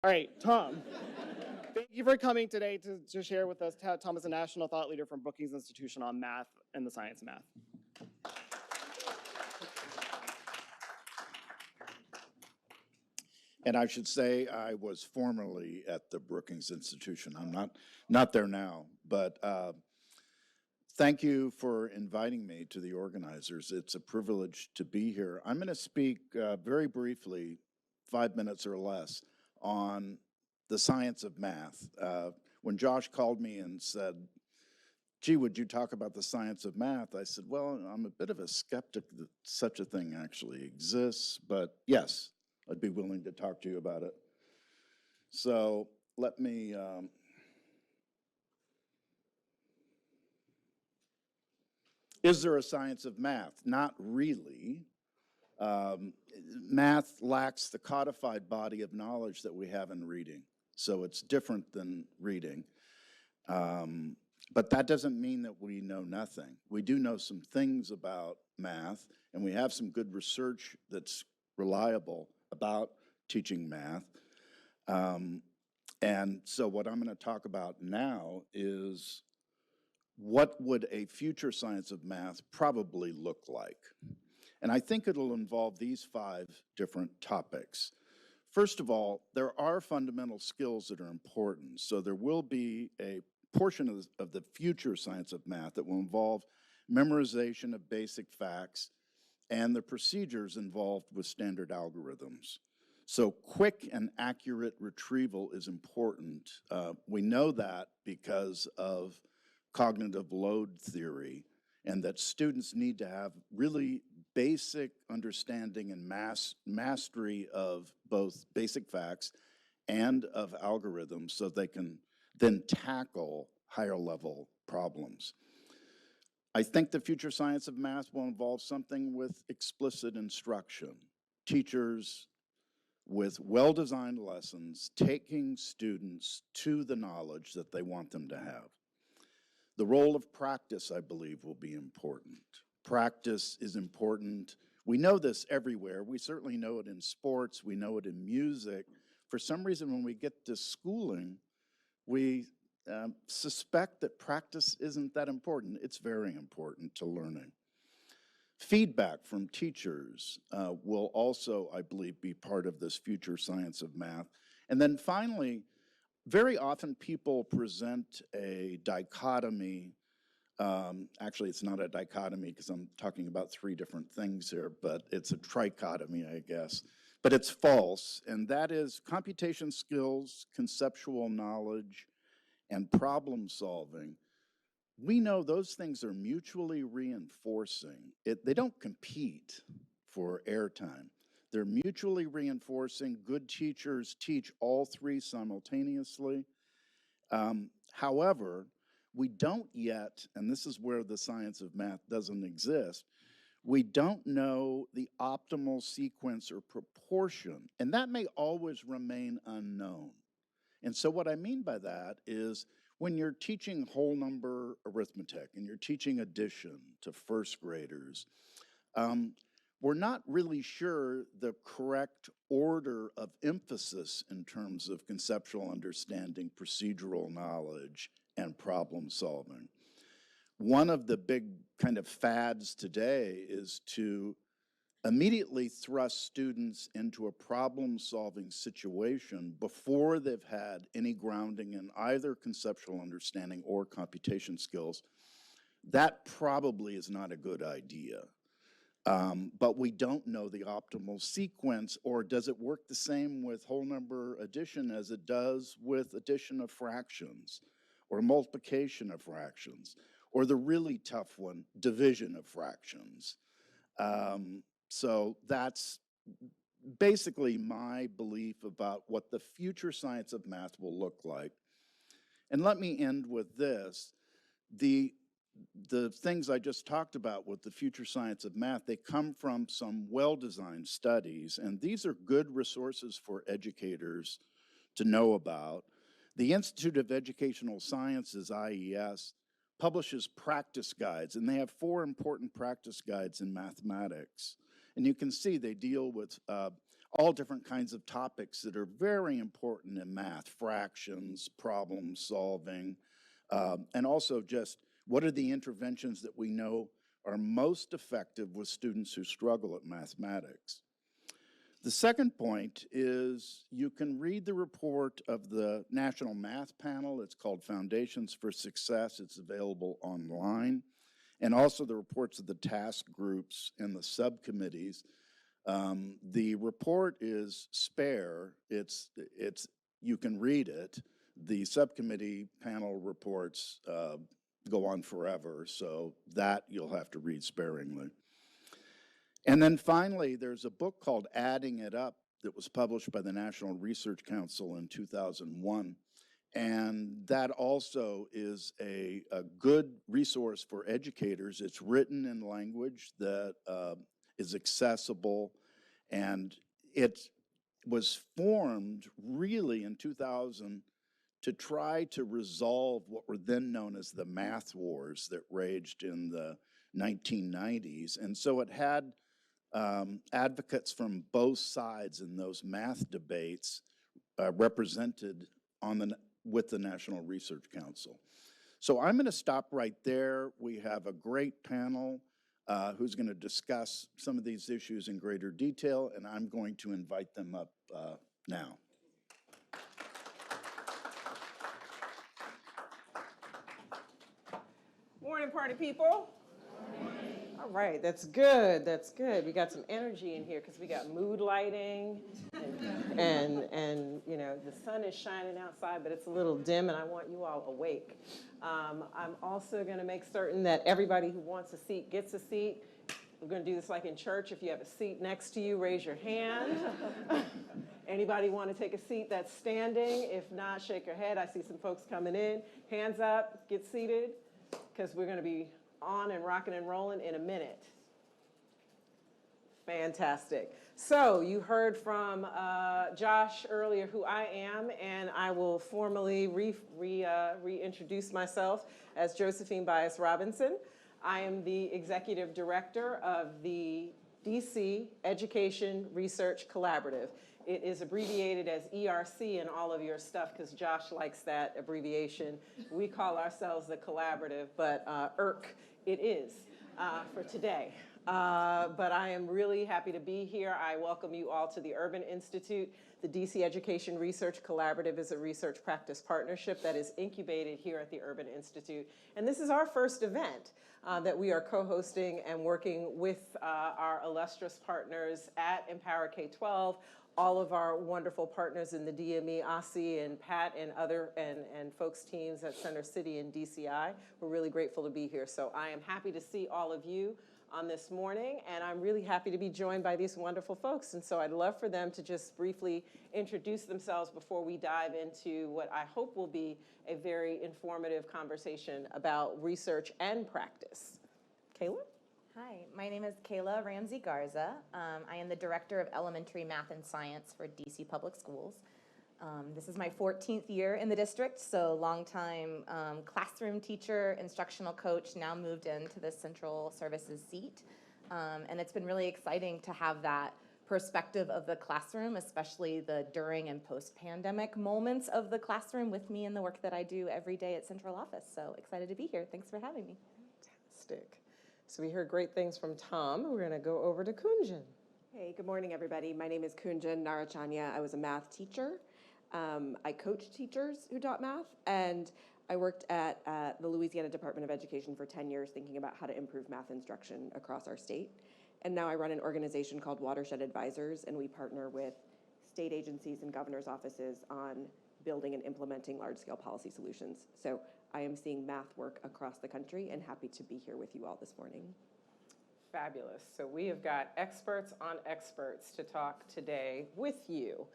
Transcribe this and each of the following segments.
All right, Tom. Thank you for coming today to share with us. Tom is a national thought leader from Brookings Institution on math and the science of math. And I should say I was formerly at the Brookings Institution. I'm not there now, but thank you for inviting me to the organizers. It's a privilege to be here. I'm going to speak very briefly, 5 minutes or less, on the science of math. When Josh called me and said, gee, would you talk about the science of math? I said, well, I'm a bit of a skeptic that such a thing actually exists, but yes, I'd be willing to talk to you about it. So let me, is there a science of math? Not really. Math lacks the codified body of knowledge that we have in reading. So it's different than reading. But that doesn't mean that we know nothing. We do know some things about math, and we have some good research that's reliable about teaching math. And so what I'm going to talk about now is what would a future science of math probably look like? And I think it'll involve these 5 different topics. First of all, there are fundamental skills that are important. So there will be a portion of the future science of math that will involve memorization of basic facts and the procedures involved with standard algorithms. So quick and accurate retrieval is important. We know that because of cognitive load theory, and that students need to have really basic understanding and mastery of both basic facts and of algorithms so they can then tackle higher level problems. I think the future science of math will involve something with explicit instruction. Teachers with well-designed lessons taking students to the knowledge that they want them to have. The role of practice, I believe, will be important. Practice is important. We know this everywhere. We certainly know it in sports. We know it in music. For some reason, when we get to schooling, we suspect that practice isn't that important. It's very important to learning. Feedback from teachers will also, I believe, be part of this future science of math. And then finally, very often people present a dichotomy. Actually, it's not a dichotomy because I'm talking about 3 different things here, but it's a trichotomy, I guess. But it's false, and that is computation skills, conceptual knowledge, and problem solving. We know those things are mutually reinforcing. They don't compete for airtime. They're mutually reinforcing. Good teachers teach all 3 simultaneously. However, we don't yet, and this is where the science of math doesn't exist, we don't know the optimal sequence or proportion, and that may always remain unknown. And so what I mean by that is when you're teaching whole number arithmetic and you're teaching addition to first graders, we're not really sure the correct order of emphasis in terms of conceptual understanding, procedural knowledge, and problem solving. One of the big kind of fads today is to immediately thrust students into a problem-solving situation before they've had any grounding in either conceptual understanding or computation skills. That probably is not a good idea. But we don't know the optimal sequence, or does it work the same with whole number addition as it does with addition of fractions, or multiplication of fractions, or the really tough one, division of fractions. So that's basically my belief about what the future science of math will look like. And let me end with this. The things I just talked about with the future science of math, they come from some well-designed studies, and these are good resources for educators to know about. The Institute of Educational Sciences, IES, publishes practice guides, and they have 4 important practice guides in mathematics. And you can see they deal with all different kinds of topics that are very important in math: fractions, problem solving, and also just what are the interventions that we know are most effective with students who struggle at mathematics. The second point is you can read the report of the National Math Panel. It's called Foundations for Success. It's available online. And also the reports of the task groups and the subcommittees. The report is spare. You can read it. The subcommittee panel reports go on forever, so that you'll have to read sparingly. And then finally, there's a book called Adding It Up that was published by the National Research Council in 2001. And that also is a good resource for educators. It's written in language that is accessible, and it was formed really in 2000 to try to resolve what were then known as the math wars that raged in the 1990s. And so it had advocates from both sides in those math debates represented with the National Research Council. So I'm going to stop right there. We have a great panel who's going to discuss some of these issues in greater detail, and I'm going to invite them up now. Morning, party people. All right, that's good. That's good. We got some energy in here because we got mood lighting, and you know the sun is shining outside, but it's a little dim, and I want you all awake. I'm also going to make certain that everybody who wants a seat gets a seat. We're going to do this like in church. If you have a seat next to you, raise your hand. Anybody want to take a seat that's standing? If not, shake your head. I see some folks coming in. Hands up. Get seated, because we're going to be on and rocking and rolling in a minute. Fantastic. So you heard from Josh earlier who I am, and I will formally reintroduce myself as Josephine Bias Robinson. I am the Executive Director of the DC Education Research Collaborative. It is abbreviated as ERC in all of your stuff because Josh likes that abbreviation. We call ourselves the Collaborative, but ERC it is for today. But I am really happy to be here. I welcome you all to the Urban Institute. The DC Education Research Collaborative is a research practice partnership that is incubated here at the Urban Institute. And this is our first event that we are co-hosting and working with our illustrious partners at Empower K-12, all of our wonderful partners in the DME, OSSI, and Pat, and other and folks teams at Center City and DCI. We're really grateful to be here. So I am happy to see all of you on this morning, and I'm really happy to be joined by these wonderful folks. And so I'd love for them to just briefly introduce themselves before we dive into what I hope will be a very informative conversation about research and practice. Kaila? Hi, my name is Kaila Ramsey Garza. I am the Director of Elementary Math and Science for DC Public Schools. This is my 14th year in the district, so longtime classroom teacher, instructional coach, now moved into the central services seat. And it's been really exciting to have that perspective of the classroom, especially the during and post-pandemic moments of the classroom with me and the work that I do every day at central office. So excited to be here. Thanks for having me. Fantastic. So we heard great things from Tom. We're going to go over to Kunjan. Hey, good morning, everybody. My name is Kunjan Narechania. I was a math teacher. I coached teachers who taught math, and I worked at the Louisiana Department of Education for 10 years thinking about how to improve math instruction across our state. And now I run an organization called Watershed Advisors, and we partner with state agencies and governor's offices on building and implementing large-scale policy solutions. So I am seeing math work across the country and happy to be here with you all this morning. Fabulous. So we have got experts on experts to talk today with you.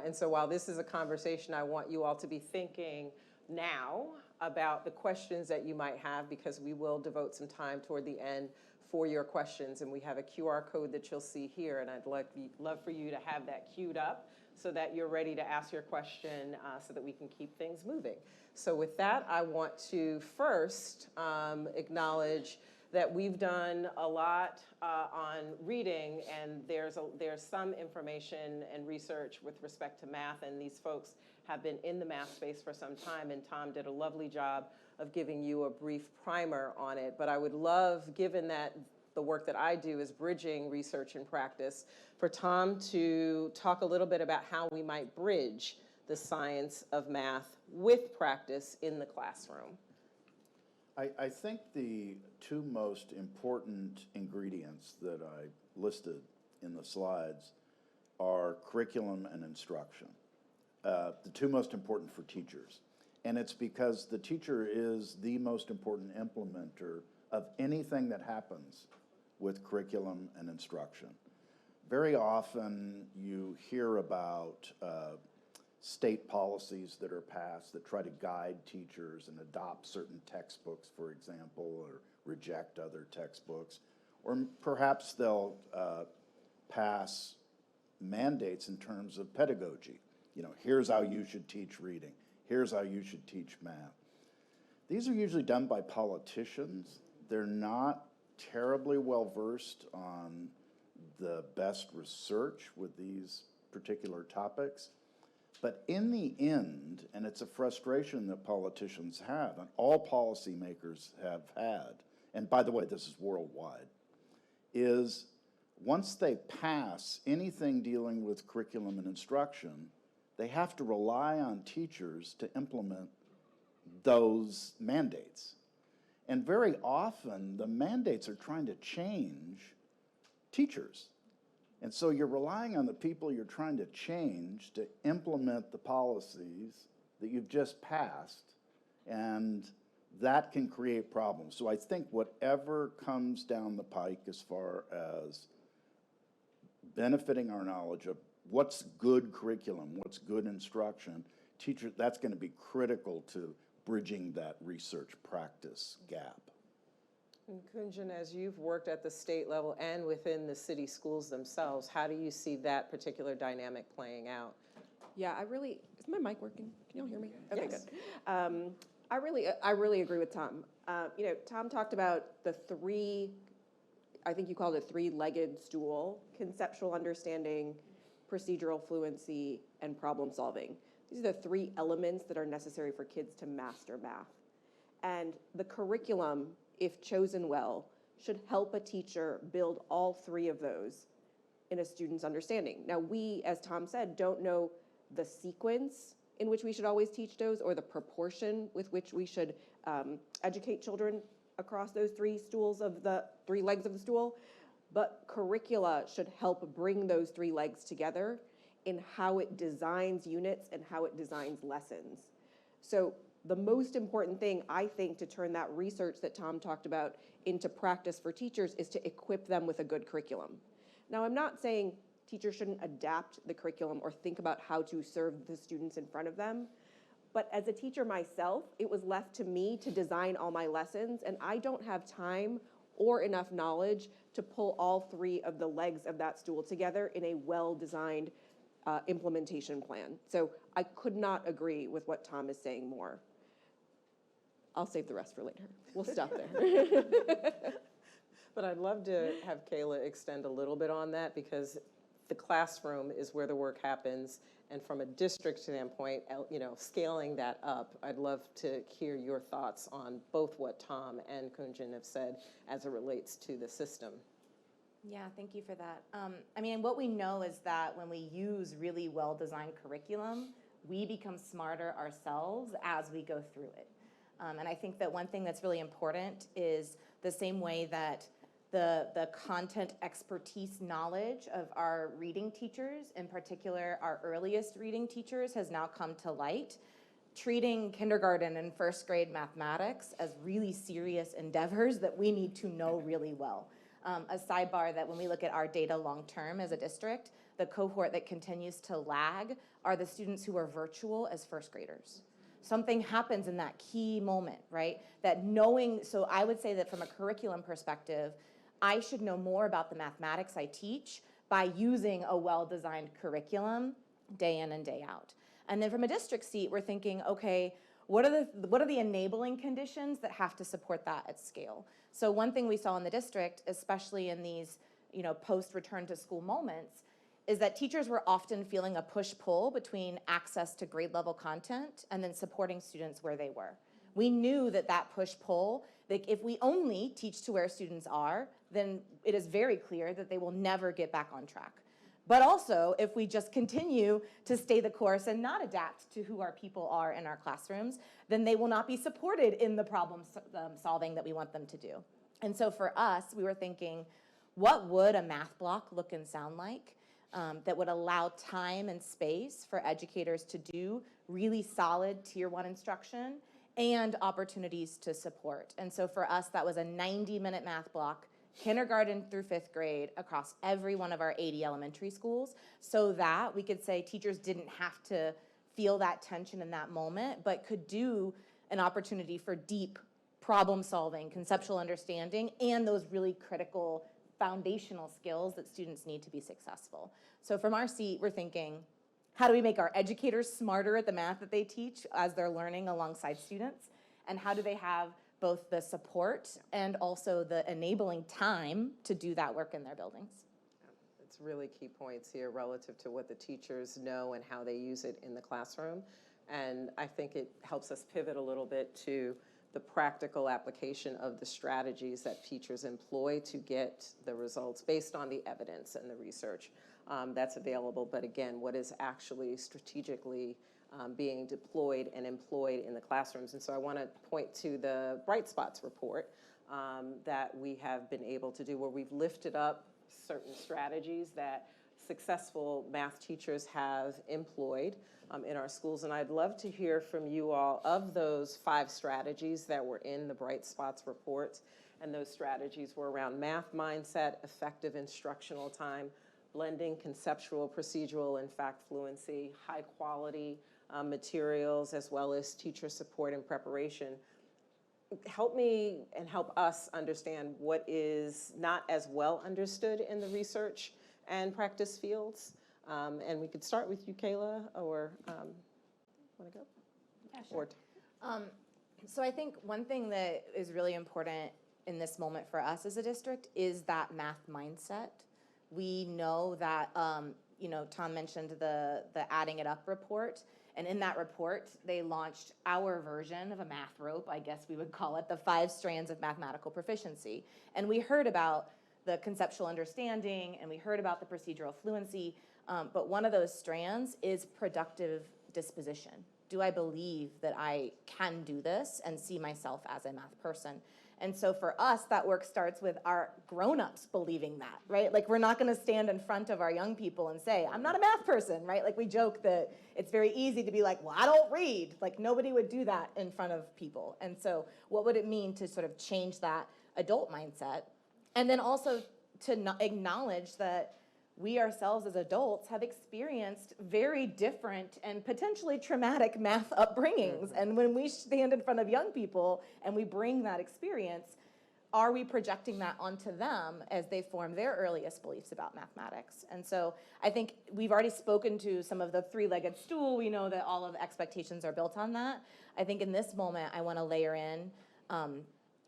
And so while this is a conversation, I want you all to be thinking now about the questions that you might have, because we will devote some time toward the end for your questions. And we have a QR code that you'll see here, and I'd love for you to have that queued up so that you're ready to ask your question so that we can keep things moving. So with that, I want to first acknowledge that we've done a lot on reading, and there's some information and research with respect to math, and these folks have been in the math space for some time, and Tom did a lovely job of giving you a brief primer on it. But I would love, given that the work that I do is bridging research and practice, for Tom to talk a little bit about how we might bridge the science of math with practice in the classroom. I think the two most important ingredients that I listed in the slides are curriculum and instruction, the two most important for teachers. And it's because the teacher is the most important implementer of anything that happens with curriculum and instruction. Very often you hear about state policies that are passed that try to guide teachers and adopt certain textbooks, for example, or reject other textbooks. Or perhaps they'll pass mandates in terms of pedagogy. You know, here's how you should teach reading. Here's how you should teach math. These are usually done by politicians. They're not terribly well versed on the best research with these particular topics. But in the end, and it's a frustration that politicians have, and all policymakers have had, and by the way, this is worldwide, is once they pass anything dealing with curriculum and instruction, they have to rely on teachers to implement those mandates. And very often, the mandates are trying to change teachers. And so you're relying on the people you're trying to change to implement the policies that you've just passed, and that can create problems. So I think whatever comes down the pike as far as benefiting our knowledge of what's good curriculum, what's good instruction, teachers, that's going to be critical to bridging that research practice gap. And Kunjan, as you've worked at the state level and within the city schools themselves, how do you see that particular dynamic playing out? Yeah, is my mic working? Can y'all hear me? Okay, Yes. good. I really agree with Tom. Tom talked about the I think you called it three-legged stool: conceptual understanding, procedural fluency, and problem solving. These are the three elements that are necessary for kids to master math. And the curriculum, if chosen well, should help a teacher build all three of those in a student's understanding. Now, we, as Tom said, don't know the sequence in which we should always teach those, or the proportion with which we should educate children across those three legs of the stool, but curricula should help bring those three legs together in how it designs units and how it designs lessons. So the most important thing, I think, to turn that research that Tom talked about into practice for teachers is to equip them with a good curriculum. Now, I'm not saying teachers shouldn't adapt the curriculum or think about how to serve the students in front of them, but as a teacher myself, it was left to me to design all my lessons, and I don't have time or enough knowledge to pull all three of the legs of that stool together in a well-designed implementation plan. So I could not agree with what Tom is saying more. I'll save the rest for later. We'll stop there. But I'd love to have Kaila extend a little bit on that, because the classroom is where the work happens. And from a district standpoint, scaling that up, I'd love to hear your thoughts on both what Tom and Kunjan have said as it relates to the system. Yeah, thank you for that. What we know is that when we use really well-designed curriculum, we become smarter ourselves as we go through it. And I think that one thing that's really important is the same way that the content expertise knowledge of our reading teachers, in particular our earliest reading teachers, has now come to light. Treating kindergarten and first grade mathematics as really serious endeavors that we need to know really well. A sidebar that when we look at our data long-term as a district, the cohort that continues to lag are the students who are virtual as first graders. Something happens in that key moment, right? So I would say that from a curriculum perspective, I should know more about the mathematics I teach by using a well-designed curriculum day in and day out. And then from a district seat, we're thinking, okay, what are the enabling conditions that have to support that at scale? So one thing we saw in the district, especially in these, post-return to school moments, is that teachers were often feeling a push-pull between access to grade level content and then supporting students where they were. We knew that push-pull, like if we only teach to where students are, then it is very clear that they will never get back on track. But also, if we just continue to stay the course and not adapt to who our people are in our classrooms, then they will not be supported in the problem solving that we want them to do. And so for us, we were thinking, what would a math block look and sound like that would allow time and space for educators to do really solid tier 1 instruction and opportunities to support? And so for us, that was a 90-minute math block, kindergarten through 5th grade, across every one of our 80 elementary schools, so that we could say teachers didn't have to feel that tension in that moment, but could do an opportunity for deep problem solving, conceptual understanding, and those really critical foundational skills that students need to be successful. So from our seat, we're thinking, how do we make our educators smarter at the math that they teach as they're learning alongside students? And how do they have both the support and also the enabling time to do that work in their buildings? It's really key points here relative to what the teachers know and how they use it in the classroom. And I think it helps us pivot a little bit to the practical application of the strategies that teachers employ to get the results based on the evidence and the research that's available. But again, what is actually strategically being deployed and employed in the classrooms. And so I want to point to the Bright Spots report that we have been able to do, where we've lifted up certain strategies that successful math teachers have employed in our schools. And I'd love to hear from you all of those 5 strategies that were in the Bright Spots report. And those strategies were around math mindset, effective instructional time, blending conceptual, procedural, and fact fluency, high quality materials, as well as teacher support and preparation. Help me and help us understand what is not as well understood in the research and practice fields. And we could start with you, Kaila, or want to go? Yeah, sure. So I think one thing that is really important in this moment for us as a district is that math mindset. We know that, Tom mentioned the Adding It Up report. And in that report, they launched our version of a math rope, I guess we would call it, the 5 strands of mathematical proficiency. And we heard about the conceptual understanding, and we heard about the procedural fluency, but one of those strands is productive disposition. Do I believe that I can do this and see myself as a math person? And so for us, that work starts with our grown-ups believing that, right? Like, we're not gonna stand in front of our young people and say, I'm not a math person, right? Like, we joke that it's very easy to be like, well, I don't read. Like, nobody would do that in front of people. And so what would it mean to sort of change that adult mindset? And then also to acknowledge that we ourselves as adults have experienced very different and potentially traumatic math upbringings. And when we stand in front of young people and we bring that experience, are we projecting that onto them as they form their earliest beliefs about mathematics? And so I think we've already spoken to some of the 3-legged stool. We know that all of the expectations are built on that. I think in this moment, I want to layer in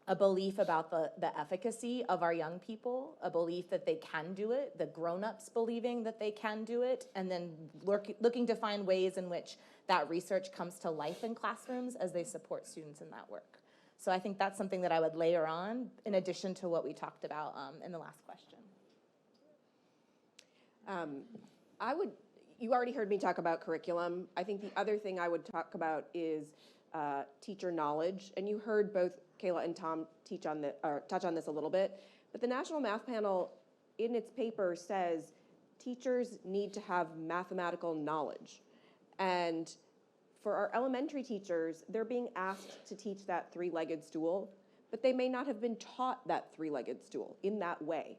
a belief about the efficacy of our young people, a belief that they can do it, the grown-ups believing that they can do it, and then looking to find ways in which that research comes to life in classrooms as they support students in that work. So I think that's something that I would layer on in addition to what we talked about in the last question. You already heard me talk about curriculum. I think the other thing I would talk about is teacher knowledge, and you heard both Kaila and Tom touch on this a little bit, but the National Math Panel in its paper says teachers need to have mathematical knowledge. And for our elementary teachers, they're being asked to teach that 3-legged stool, but they may not have been taught that 3-legged stool in that way.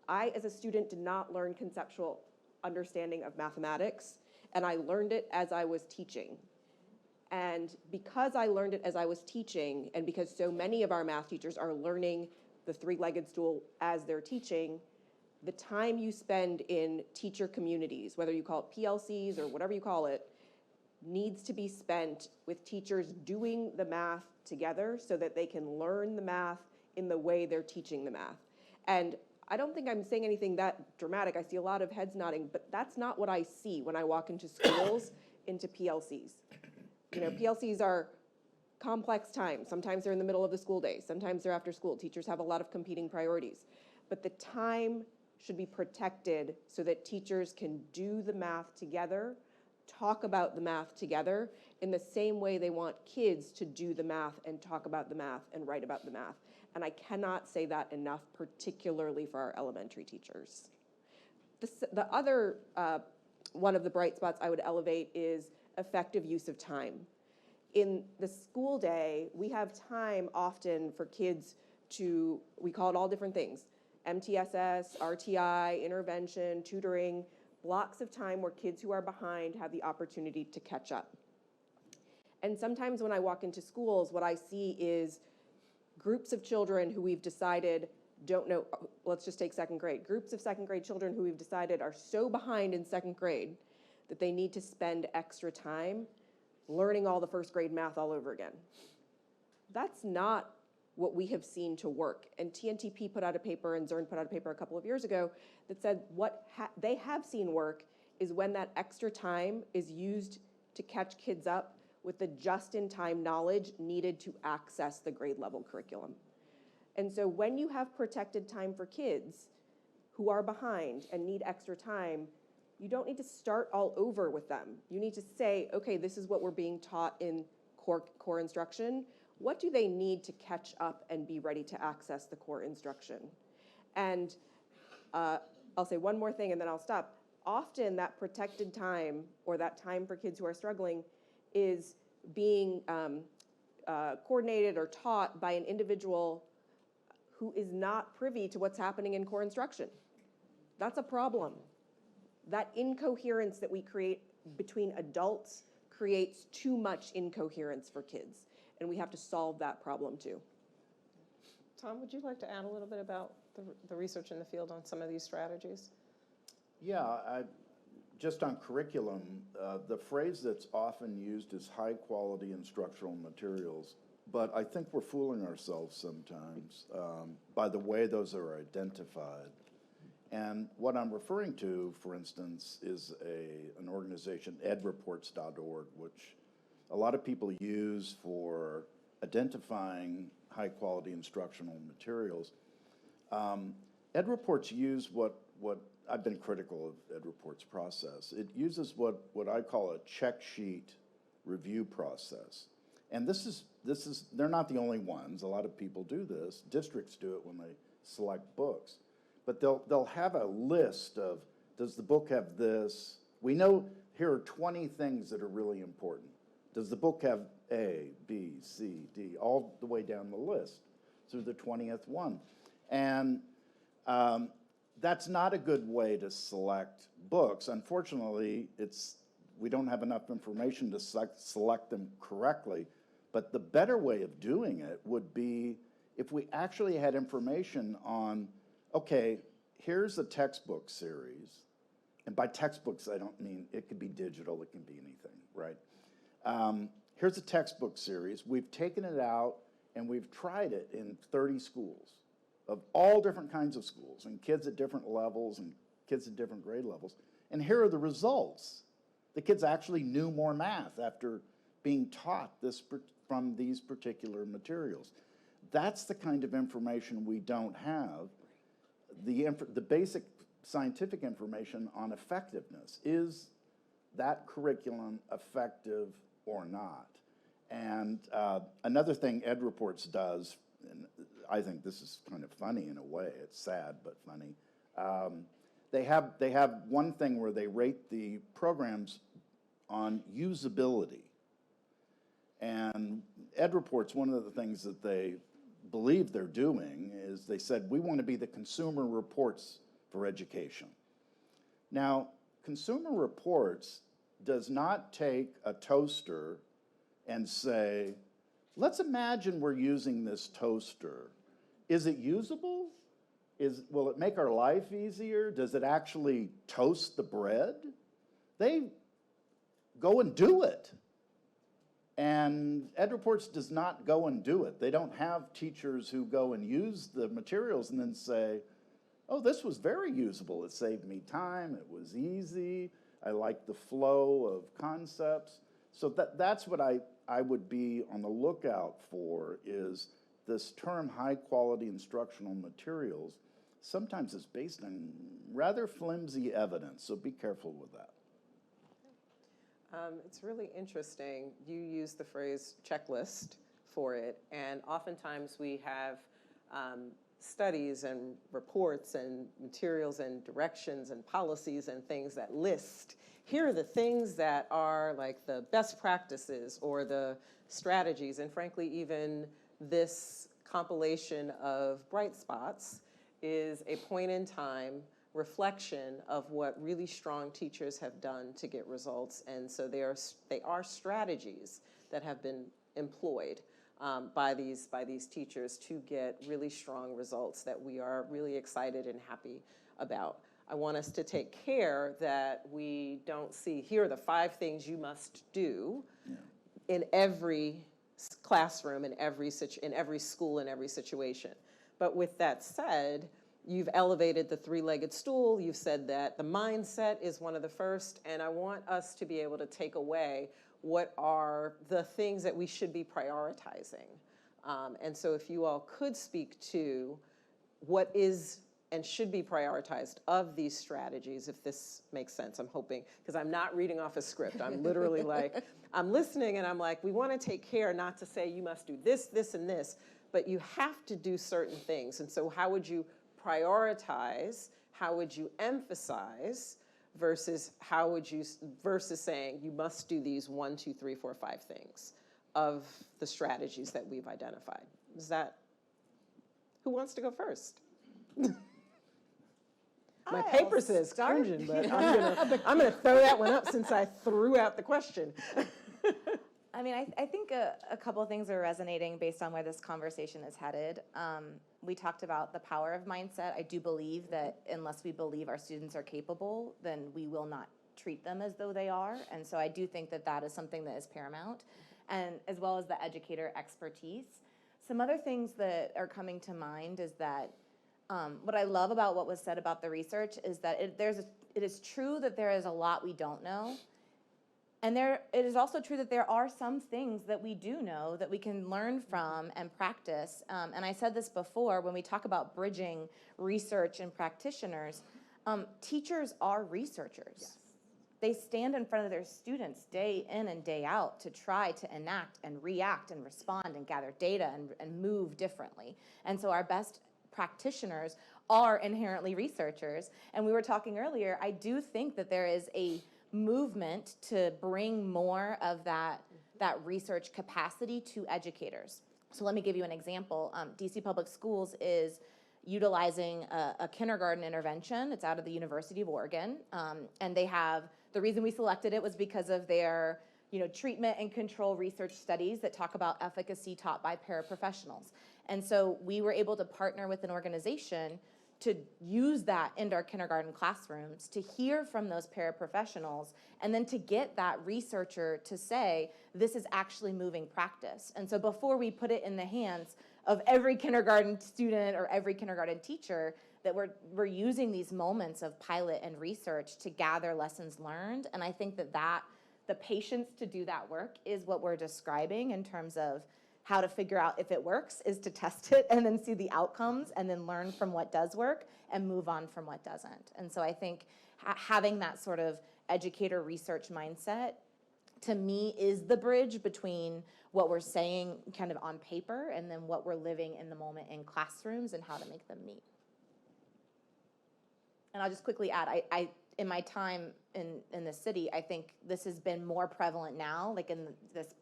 I, as a student, did not learn conceptual understanding of mathematics, and I learned it as I was teaching. And because I learned it as I was teaching, and because so many of our math teachers are learning the 3-legged stool as they're teaching, the time you spend in teacher communities, whether you call it PLCs or whatever you call it, needs to be spent with teachers doing the math together so that they can learn the math in the way they're teaching the math. And I don't think I'm saying anything that dramatic. I see a lot of heads nodding, but that's not what I see when I walk into schools, into PLCs. You know, PLCs are complex times. Sometimes they're in the middle of the school day. Sometimes they're after school. Teachers have a lot of competing priorities. But the time should be protected so that teachers can do the math together, talk about the math together in the same way they want kids to do the math and talk about the math and write about the math. And I cannot say that enough, particularly for our elementary teachers. The other one of the bright spots I would elevate is effective use of time. In the school day, we have time often for kids to, we call it all different things, MTSS, RTI, intervention, tutoring, blocks of time where kids who are behind have the opportunity to catch up. And sometimes when I walk into schools, what I see is groups of children who we've decided don't know, let's just take second grade, groups of second grade children who we've decided are so behind in second grade that they need to spend extra time learning all the first grade math all over again. That's not what we have seen to work. And TNTP put out a paper and Zern put out a paper a couple of years ago that said what they have seen work is when that extra time is used to catch kids up with the just-in-time knowledge needed to access the grade level curriculum. And so when you have protected time for kids who are behind and need extra time, you don't need to start all over with them. You need to say, okay, this is what we're being taught in core instruction. What do they need to catch up and be ready to access the core instruction? And I'll say one more thing and then I'll stop. Often that protected time or that time for kids who are struggling is being coordinated or taught by an individual who is not privy to what's happening in core instruction. That's a problem. That incoherence that we create between adults creates too much incoherence for kids, and we have to solve that problem too. Tom, would you like to add a little bit about the research in the field on some of these strategies? Yeah, just on curriculum, the phrase that's often used is high quality instructional materials, but I think we're fooling ourselves sometimes by the way those are identified. And what I'm referring to, for instance, is an organization, edreports.org, which a lot of people use for identifying high-quality instructional materials. EdReports use what I've been critical of EdReports' process. It uses what I call a check sheet review process. And this is they're not the only ones. A lot of people do this. Districts do it when they select books. But they'll have a list of, does the book have this? We know here are 20 things that are really important. Does the book have A, B, C, D, all the way down the list through the 20th one? And that's not a good way to select books. Unfortunately, we don't have enough information to select them correctly. But the better way of doing it would be if we actually had information on, okay, here's a textbook series. And by textbooks, I don't mean, it could be digital, it can be anything, right? Here's a textbook series. We've taken it out and we've tried it in 30 schools of all different kinds of schools and kids at different levels and kids at different grade levels. And here are the results. The kids actually knew more math after being taught this from these particular materials. That's the kind of information we don't have. The basic scientific information on effectiveness. Is that curriculum effective or not? And another thing EdReports does, and I think this is kind of funny in a way, it's sad but funny, they have one thing where they rate the programs on usability. And EdReports, one of the things that they believe they're doing is they said, we want to be the Consumer Reports for education. Now, Consumer Reports does not take a toaster and say, let's imagine we're using this toaster. Is it usable? Will it make our life easier? Does it actually toast the bread? go and do it. And EdReports does not go and do it. They don't have teachers who go and use the materials and then say, oh, this was very usable. It saved me time. It was easy. I like the flow of concepts. So that's what I would be on the lookout for, is this term high quality instructional materials. Sometimes it's based on rather flimsy evidence, so be careful with that. It's really interesting. You use the phrase checklist for it, and oftentimes we have studies and reports and materials and directions and policies and things that list, here are the things that are like the best practices or the strategies, and frankly, even this compilation of bright spots is a point in time reflection of what really strong teachers have done to get results. And so they are strategies that have been employed by these teachers to get really strong results that we are really excited and happy about. I want us to take care that we don't see, here are the 5 things you must do in every classroom, in every school, in every situation. But with that said, you've elevated the 3-legged stool. You've said that the mindset is one of the first, and I want us to be able to take away what are the things that we should be prioritizing. And so if you all could speak to what is and should be prioritized of these strategies, if this makes sense, I'm hoping, because I'm not reading off a script. I'm literally like, I'm listening and I'm like, we want to take care not to say you must do this, this, and this, but you have to do certain things. And so how would you prioritize, how would you emphasize versus saying you must do these 1, 2, 3, 4, 5 things of the strategies that we've identified? Is that, who wants to go first? My paper says Kunjan, but I'm gonna throw that one up since I threw out the question. I mean, I think a couple of things are resonating based on where this conversation is headed. We talked about the power of mindset. I do believe that unless we believe our students are capable, then we will not treat them as though they are. And so I do think that that is something that is paramount, and as well as the educator expertise. Some other things that are coming to mind is that what I love about what was said about the research is that it is true that there is a lot we don't know. And it is also true that there are some things that we do know that we can learn from and practice. And I said this before, when we talk about bridging research and practitioners, teachers are researchers. Yes. They stand in front of their students day in and day out to try to enact and react and respond and gather data and move differently. And so our best practitioners are inherently researchers. And we were talking earlier, I do think that there is a movement to bring more of that research capacity to educators. So let me give you an example. DC Public Schools is utilizing a kindergarten intervention. It's out of the University of Oregon. And they have, the reason we selected it was because of their treatment and control research studies that talk about efficacy taught by paraprofessionals. And so we were able to partner with an organization to use that in our kindergarten classrooms, to hear from those paraprofessionals, and then to get that researcher to say, this is actually moving practice. And so before we put it in the hands of every kindergarten student or every kindergarten teacher, that we're using these moments of pilot and research to gather lessons learned. And I think that the patience to do that work is what we're describing in terms of how to figure out if it works, is to test it and then see the outcomes and then learn from what does work and move on from what doesn't. And so I think having that sort of educator research mindset, to me, is the bridge between what we're saying kind of on paper and then what we're living in the moment in classrooms and how to make them meet. And I'll just quickly add, I in my time in the city, I think this has been more prevalent now, like in this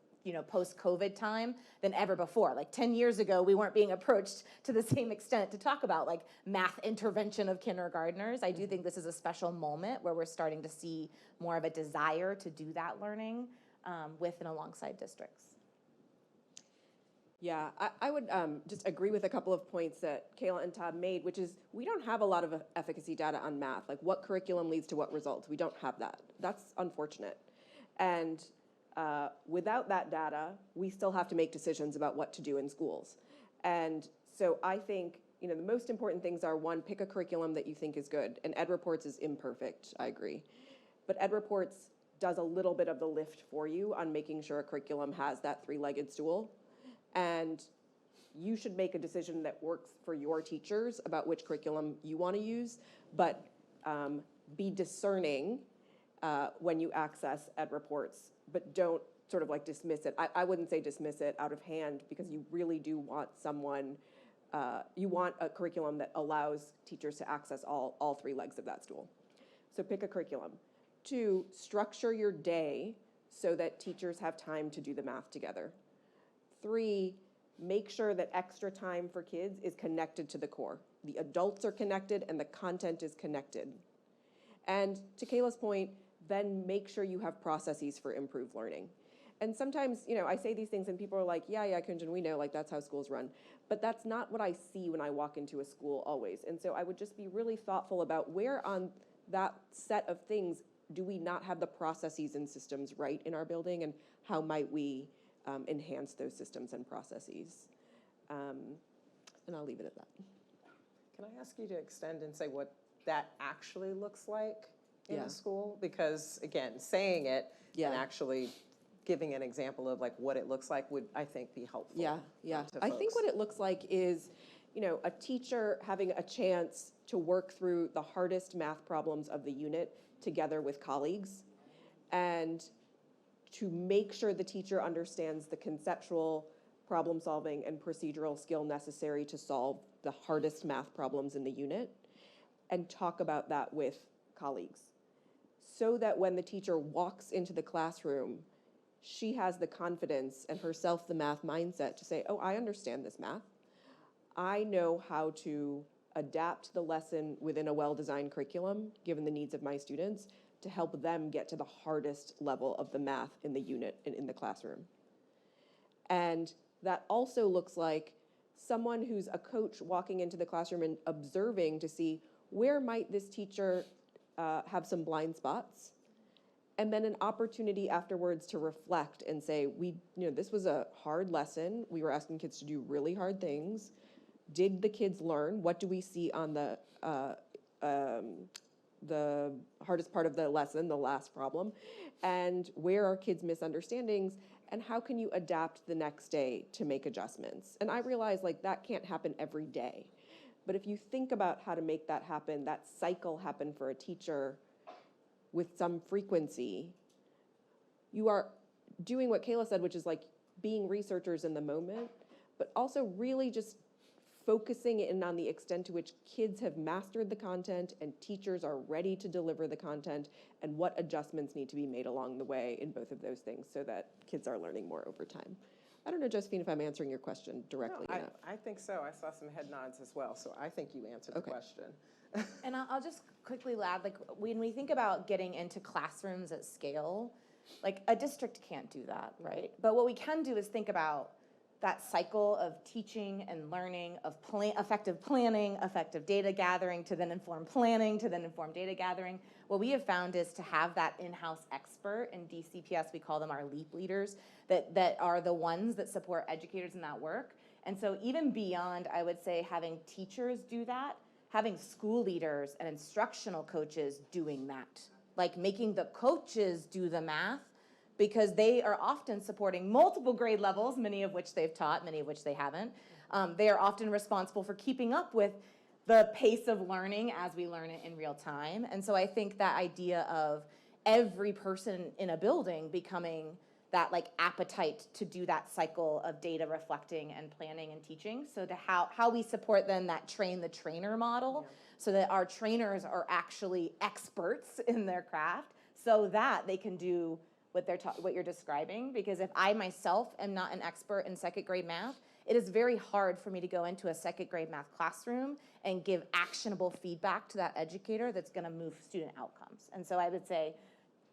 post-COVID time than ever before. Like 10 years ago, we weren't being approached to the same extent to talk about like math intervention of kindergartners. I do think this is a special moment where we're starting to see more of a desire to do that learning with and alongside districts. Yeah, I would just agree with a couple of points that Kaila and Todd made, which is we don't have a lot of efficacy data on math, like what curriculum leads to what results. We don't have that. That's unfortunate. And without that data, we still have to make decisions about what to do in schools. And so I think, the most important things are, one, pick a curriculum that you think is good. And Ed Reports is imperfect, I agree. But Ed Reports does a little bit of the lift for you on making sure a curriculum has that three-legged stool. And you should make a decision that works for your teachers about which curriculum you want to use, but be discerning when you access Ed Reports, but don't sort of like dismiss it. I wouldn't say dismiss it out of hand, because you really do want you want a curriculum that allows teachers to access all three legs of that stool. So pick a curriculum. 2, structure your day so that teachers have time to do the math together. 3, make sure that extra time for kids is connected to the core. The adults are connected and the content is connected. And to Kayla's point, then make sure you have processes for improved learning. And sometimes, I say these things and people are like, yeah, Kunjan, we know, like, that's how schools run. But that's not what I see when I walk into a school always. And so I would just be really thoughtful about where on that set of things do we not have the processes and systems right in our building, and how might we enhance those systems and processes. And I'll leave it at that. Can I ask you to extend and say what that actually looks like in Yeah. a school? Because, again, saying it and actually giving an example of like what it looks like would, I think, be helpful. Yeah. to I think folks. what it looks like is, a teacher having a chance to work through the hardest math problems of the unit together with colleagues, and to make sure the teacher understands the conceptual problem solving and procedural skill necessary to solve the hardest math problems in the unit, and talk about that with colleagues, so that when the teacher walks into the classroom, she has the confidence and herself the math mindset to say, oh, I understand this math. I know how to adapt the lesson within a well-designed curriculum, given the needs of my students, to help them get to the hardest level of the math in the unit and in the classroom. And that also looks like someone who's a coach walking into the classroom and observing to see where might this teacher have some blind spots, and then an opportunity afterwards to reflect and say, this was a hard lesson. We were asking kids to do really hard things. Did the kids learn? What do we see on the hardest part of the lesson, the last problem? And where are kids' misunderstandings? And how can you adapt the next day to make adjustments? And I realize that can't happen every day. But if you think about how to make that happen, that cycle happen for a teacher with some frequency, you are doing what Kaila said, which is being researchers in the moment, but also really just focusing in on the extent to which kids have mastered the content and teachers are ready to deliver the content, and what adjustments need to be made along the way in both of those things so that kids are learning more over time. I don't know, Josephine, if I'm answering your question directly enough. I think so. I saw some head nods as well, so I think you answered the question. And I'll just quickly add, when we think about getting into classrooms at scale, a district can't do that, right? But what we can do is think about that cycle of teaching and learning, of effective planning, effective data gathering, to then inform planning, to then inform data gathering. What we have found is to have that in-house expert. In DCPS, we call them our LEAP leaders, that are the ones that support educators in that work. And so even beyond, I would say, having teachers do that, having school leaders and instructional coaches doing that, making the coaches do the math, because they are often supporting multiple grade levels, many of which they've taught, many of which they haven't. They are often responsible for keeping up with the pace of learning as we learn it in real time. And so I think that idea of every person in a building becoming that appetite to do that cycle of data reflecting and planning and teaching, so to how we support then that train the trainer model, so that our trainers are actually experts in their craft, so that they can do what you're describing. Because if I myself am not an expert in second grade math, it is very hard for me to go into a second grade math classroom and give actionable feedback to that educator that's going to move student outcomes. And so I would say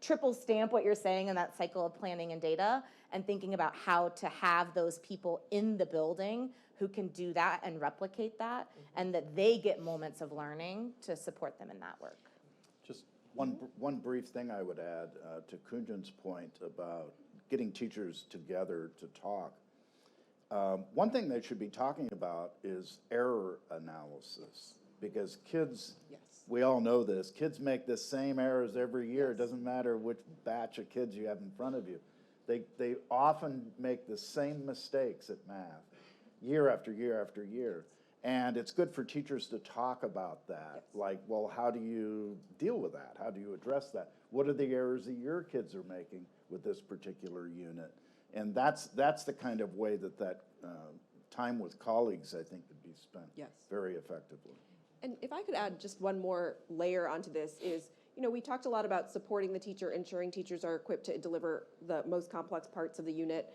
triple stamp what you're saying in that cycle of planning and data, and thinking about how to have those people in the building who can do that and replicate that, and that they get moments of learning to support them in that work. Just One brief thing I would add to Kunjan's point about getting teachers together to talk. One thing they should be talking about is error analysis, because kids, we all know this, kids make the same errors every year. It doesn't matter which batch of kids you have in front of you. They often make the same mistakes at math year after year after year. And it's good for teachers to talk about that. Like, well, how do you deal with that? How do you address that? What are the errors that your kids are making with this particular unit? And that's the kind of way that time with colleagues, I think, could be spent very effectively. And if I could add just one more layer onto this is, we talked a lot about supporting the teacher, ensuring teachers are equipped to deliver the most complex parts of the unit.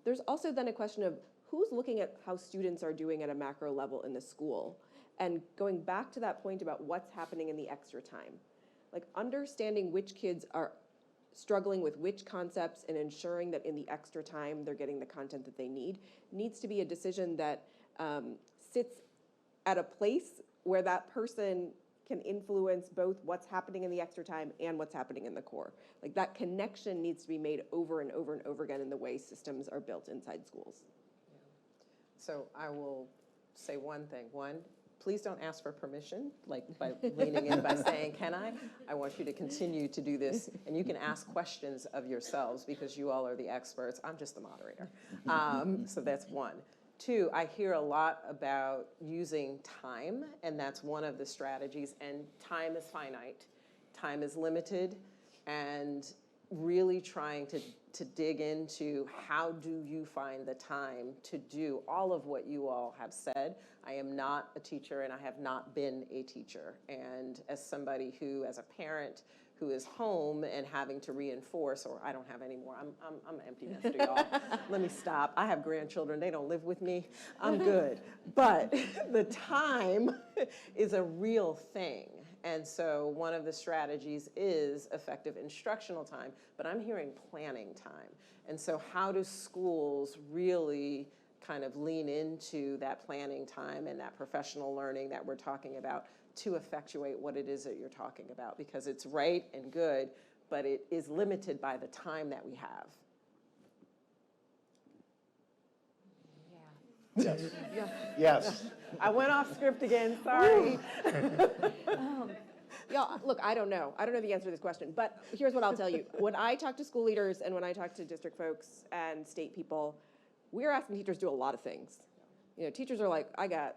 There's also then a question of who's looking at how students are doing at a macro level in the school, and going back to that point about what's happening in the extra time. Like understanding which kids are struggling with which concepts and ensuring that in the extra time they're getting the content that they need needs to be a decision that sits at a place where that person can influence both what's happening in the extra time and what's happening in the core. Like that connection needs to be made over and over and over again in the way systems are built inside schools. So I will say one thing. One, please don't ask for permission, like by leaning in by saying, can I? I want you to continue to do this, and you can ask questions of yourselves because you all are the experts. I'm just the moderator. So that's one. Two, I hear a lot about using time, and that's one of the strategies, and time is finite. Time is limited, and really trying to dig into how do you find the time to do all of what you all have said. I am not a teacher and I have not been a teacher. And as somebody who, as a parent who is home and having to reinforce, or I don't have any more, I'm an empty nester, y'all. Let me stop. I have grandchildren, they don't live with me. I'm good. But the time is a real thing. And so one of the strategies is effective instructional time, but I'm hearing planning time. And so how do schools really kind of lean into that planning time and that professional learning that we're talking about to effectuate what it is that you're talking about? Because it's right and good, but it is limited by the time that we have. Yes. I went off script again, sorry. Yeah, look, I don't know. I don't know the answer to this question, but here's what I'll tell you. When I talk to school leaders and when I talk to district folks and state people, we're asking teachers to do a lot of things. Teachers are like, I got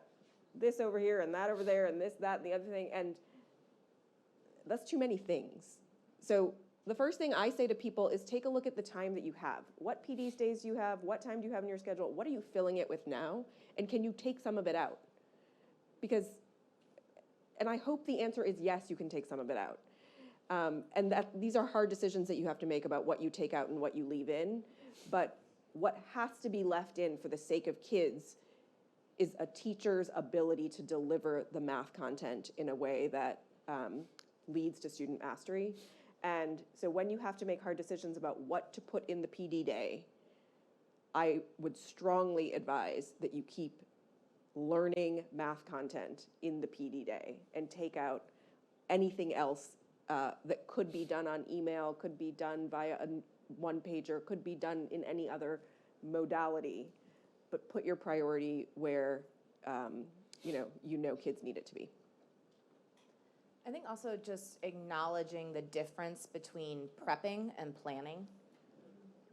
this over here and that over there and this, that, and the other thing, and that's too many things. So the first thing I say to people is take a look at the time that you have. What PD days do you have? What time do you have in your schedule? What are you filling it with now? And can you take some of it out? And I hope the answer is yes, you can take some of it out. And that these are hard decisions that you have to make about what you take out and what you leave in. But what has to be left in for the sake of kids is a teacher's ability to deliver the math content in a way that leads to student mastery. And so when you have to make hard decisions about what to put in the PD day, I would strongly advise that you keep learning math content in the PD day and take out anything else that could be done on email, could be done via a one-pager, could be done in any other modality, but put your priority where you know kids need it to be. I think also just acknowledging the difference between prepping and planning.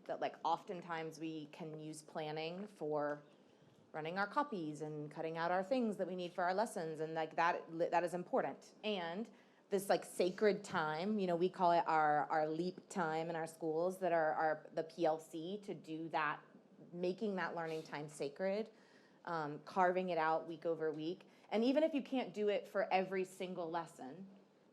That like oftentimes we can use planning for running our copies and cutting out our things that we need for our lessons, and like that is important. And this like sacred time, we call it our leap time in our schools, that are the PLC, to do that, making that learning time sacred, carving it out week over week. And even if you can't do it for every single lesson,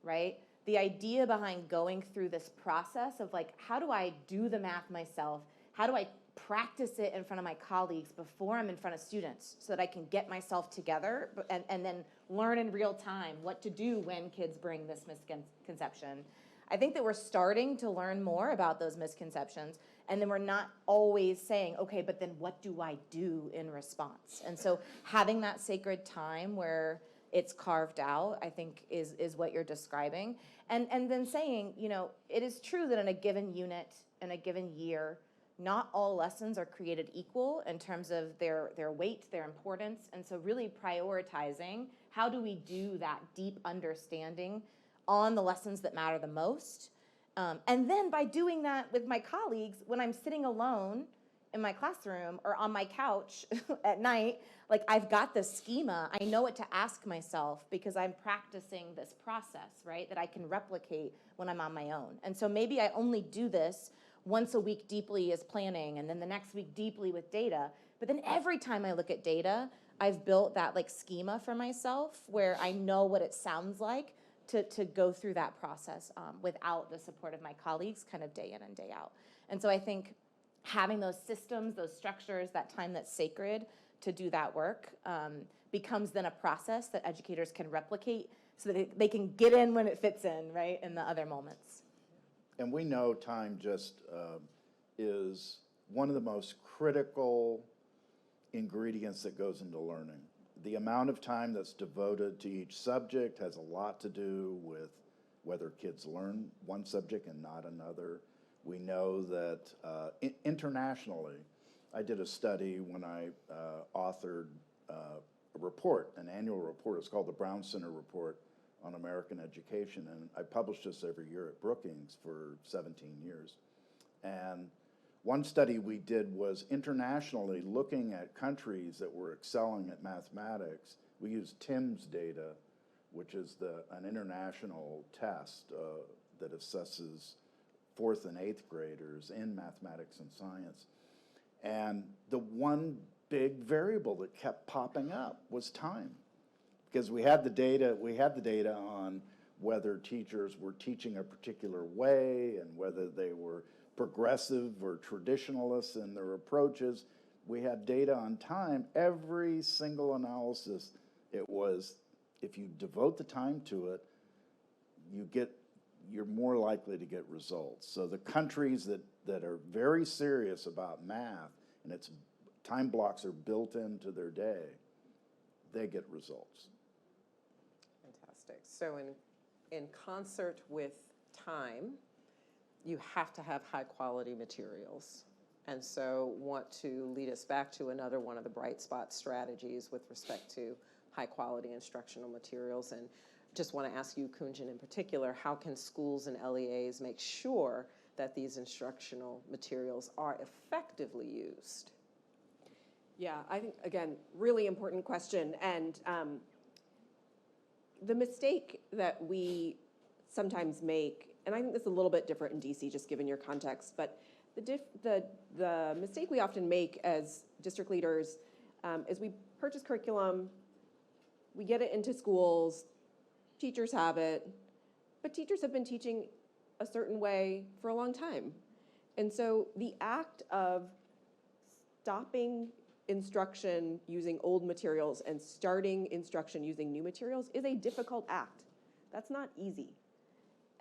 right? The idea behind going through this process of like, how do I do the math myself? How do I practice it in front of my colleagues before I'm in front of students so that I can get myself together and then learn in real time what to do when kids bring this misconception. I think that we're starting to learn more about those misconceptions, and then we're not always saying, okay, but then what do I do in response? And so having that sacred time where it's carved out, I think is what you're describing. And then saying, you know, it is true that in a given unit, in a given year, not all lessons are created equal in terms of their weight, their importance. And so really prioritizing, how do we do that deep understanding on the lessons that matter the most? And then by doing that with my colleagues, when I'm sitting alone in my classroom or on my couch at night, like I've got this schema, I know what to ask myself because I'm practicing this process, right, that I can replicate when I'm on my own. And so maybe I only do this once a week deeply as planning, and then the next week deeply with data. But then every time I look at data, I've built that like schema for myself where I know what it sounds like to go through that process without the support of my colleagues kind of day in and day out. And so I think having those systems, those structures, that time that's sacred to do that work becomes then a process that educators can replicate so that they can get in when it fits in, right, in the other moments. And we know time just is one of the most critical ingredients that goes into learning. The amount of time that's devoted to each subject has a lot to do with whether kids learn one subject and not another. We know that internationally, I did a study when I authored a report, an annual report. It's called the Brown Center Report on American Education, and I published this every year at Brookings for 17 years. And one study we did was internationally looking at countries that were excelling at mathematics. We used TIMSS data, which is an international test that assesses 4th and 8th graders in mathematics and science. And the one big variable that kept popping up was time. Because we had the data on whether teachers were teaching a particular way and whether they were progressive or traditionalists in their approaches. We had data on time. Every single analysis, it was, if you devote the time to it, you're more likely to get results. So the countries that are very serious about math and its time blocks are built into their day, they get results. Fantastic. So in concert with time, you have to have high quality materials. And so want to lead us back to another one of the bright spot strategies with respect to high quality instructional materials. And just want to ask you, Kunjan, in particular, how can schools and LEAs make sure that these instructional materials are effectively used? Yeah, I think, again, really important question. And the mistake that we sometimes make, and I think this is a little bit different in DC, just given your context, but the mistake we often make as district leaders is we purchase curriculum, we get it into schools, teachers have it, but teachers have been teaching a certain way for a long time. And so the act of stopping instruction using old materials and starting instruction using new materials is a difficult act. That's not easy.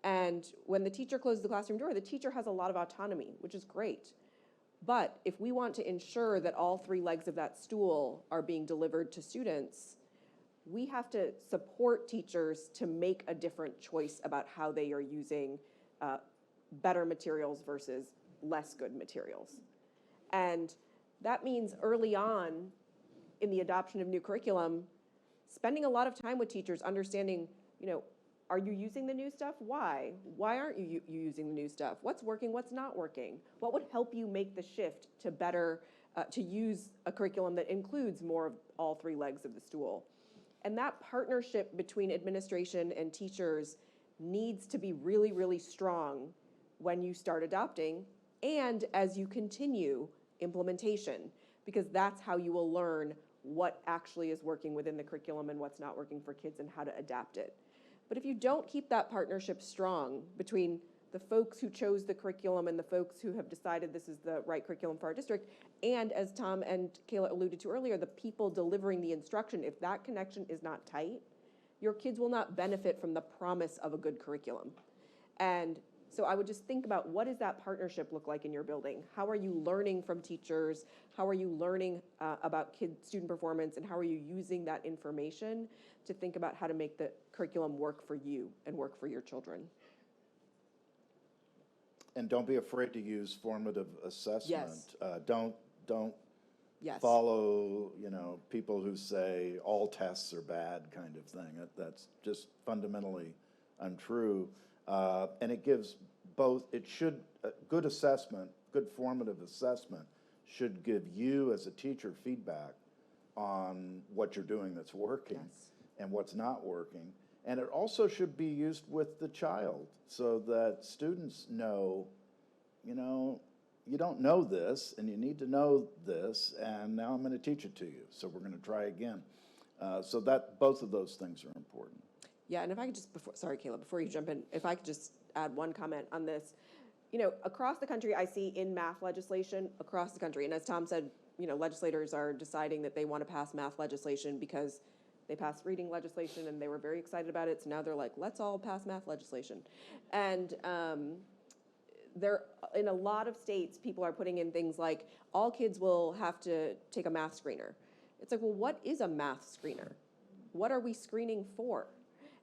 And when the teacher closes the classroom door, the teacher has a lot of autonomy, which is great. But if we want to ensure that all three legs of that stool are being delivered to students, we have to support teachers to make a different choice about how they are using better materials versus less good materials. And that means early on in the adoption of new curriculum, spending a lot of time with teachers understanding, are you using the new stuff? Why? Why aren't you using the new stuff? What's working, what's not working? What would help you make the shift to better, to use a curriculum that includes more of all three legs of the stool? And that partnership between administration and teachers needs to be really, really strong when you start adopting and as you continue implementation, because that's how you will learn what actually is working within the curriculum and what's not working for kids and how to adapt it. But if you don't keep that partnership strong between the folks who chose the curriculum and the folks who have decided this is the right curriculum for our district, and as Tom and Kaila alluded to earlier, the people delivering the instruction, if that connection is not tight, your kids will not benefit from the promise of a good curriculum. And So I would just think about, what does that partnership look like in your building? How are you learning from teachers? How are you learning about student performance? And how are you using that information to think about how to make the curriculum work for you and work for your children? And don't be afraid to use formative assessment. Yes. Don't Yes. follow, people who say all tests are bad kind of thing. That's just fundamentally untrue. And it gives good assessment, good formative assessment should give you as a teacher feedback on what you're doing that's working and what's not working. And it also should be used with the child so that students know, you don't know this and you need to know this, and now I'm going to teach it to you. So we're going to try again. So that both of those things are important. Yeah, and if I could just, sorry, Kaila, before you jump in, if I could just add one comment on this. Across the country, I see in math legislation across the country, and as Tom said, legislators are deciding that they want to pass math legislation because they passed reading legislation and they were very excited about it. So now they're like, let's all pass math legislation. And in a lot of states, people are putting in things like, all kids will have to take a math screener. It's like, well, what is a math screener? What are we screening for?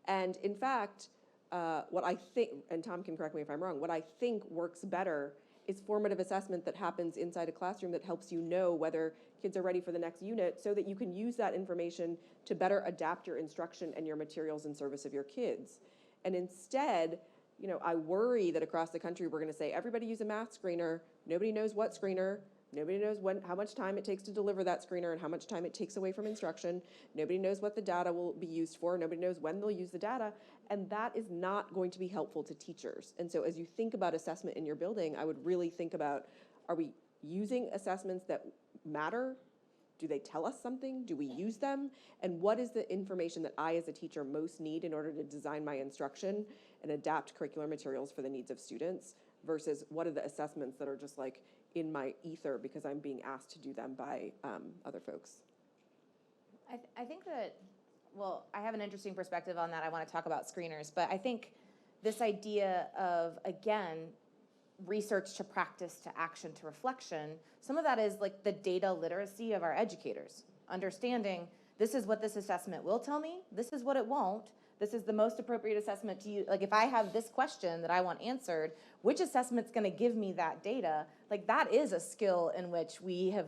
And in fact, what I think, and Tom can correct me if I'm wrong, what I think works better is formative assessment that happens inside a classroom that helps you know whether kids are ready for the next unit, so that you can use that information to better adapt your instruction and your materials in service of your kids. And instead, I worry that across the country we're going to say, everybody use a math screener. Nobody knows what screener. Nobody knows how much time it takes to deliver that screener and how much time it takes away from instruction. Nobody knows what the data will be used for. Nobody knows when they'll use the data. And that is not going to be helpful to teachers. And so as you think about assessment in your building, I would really think about, are we using assessments that matter? Do they tell us something? Do we use them? And what is the information that I as a teacher most need in order to design my instruction and adapt curricular materials for the needs of students, versus what are the assessments that are just like in my ether because I'm being asked to do them by other folks? I think that, well, I have an interesting perspective on that. I want to talk about screeners, but I think this idea of, again, research to practice to action to reflection, some of that is like the data literacy of our educators, understanding this is what this assessment will tell me, this is what it won't, this is the most appropriate assessment to use. Like if I have this question that I want answered, which assessment's going to give me that data? Like that is a skill in which we have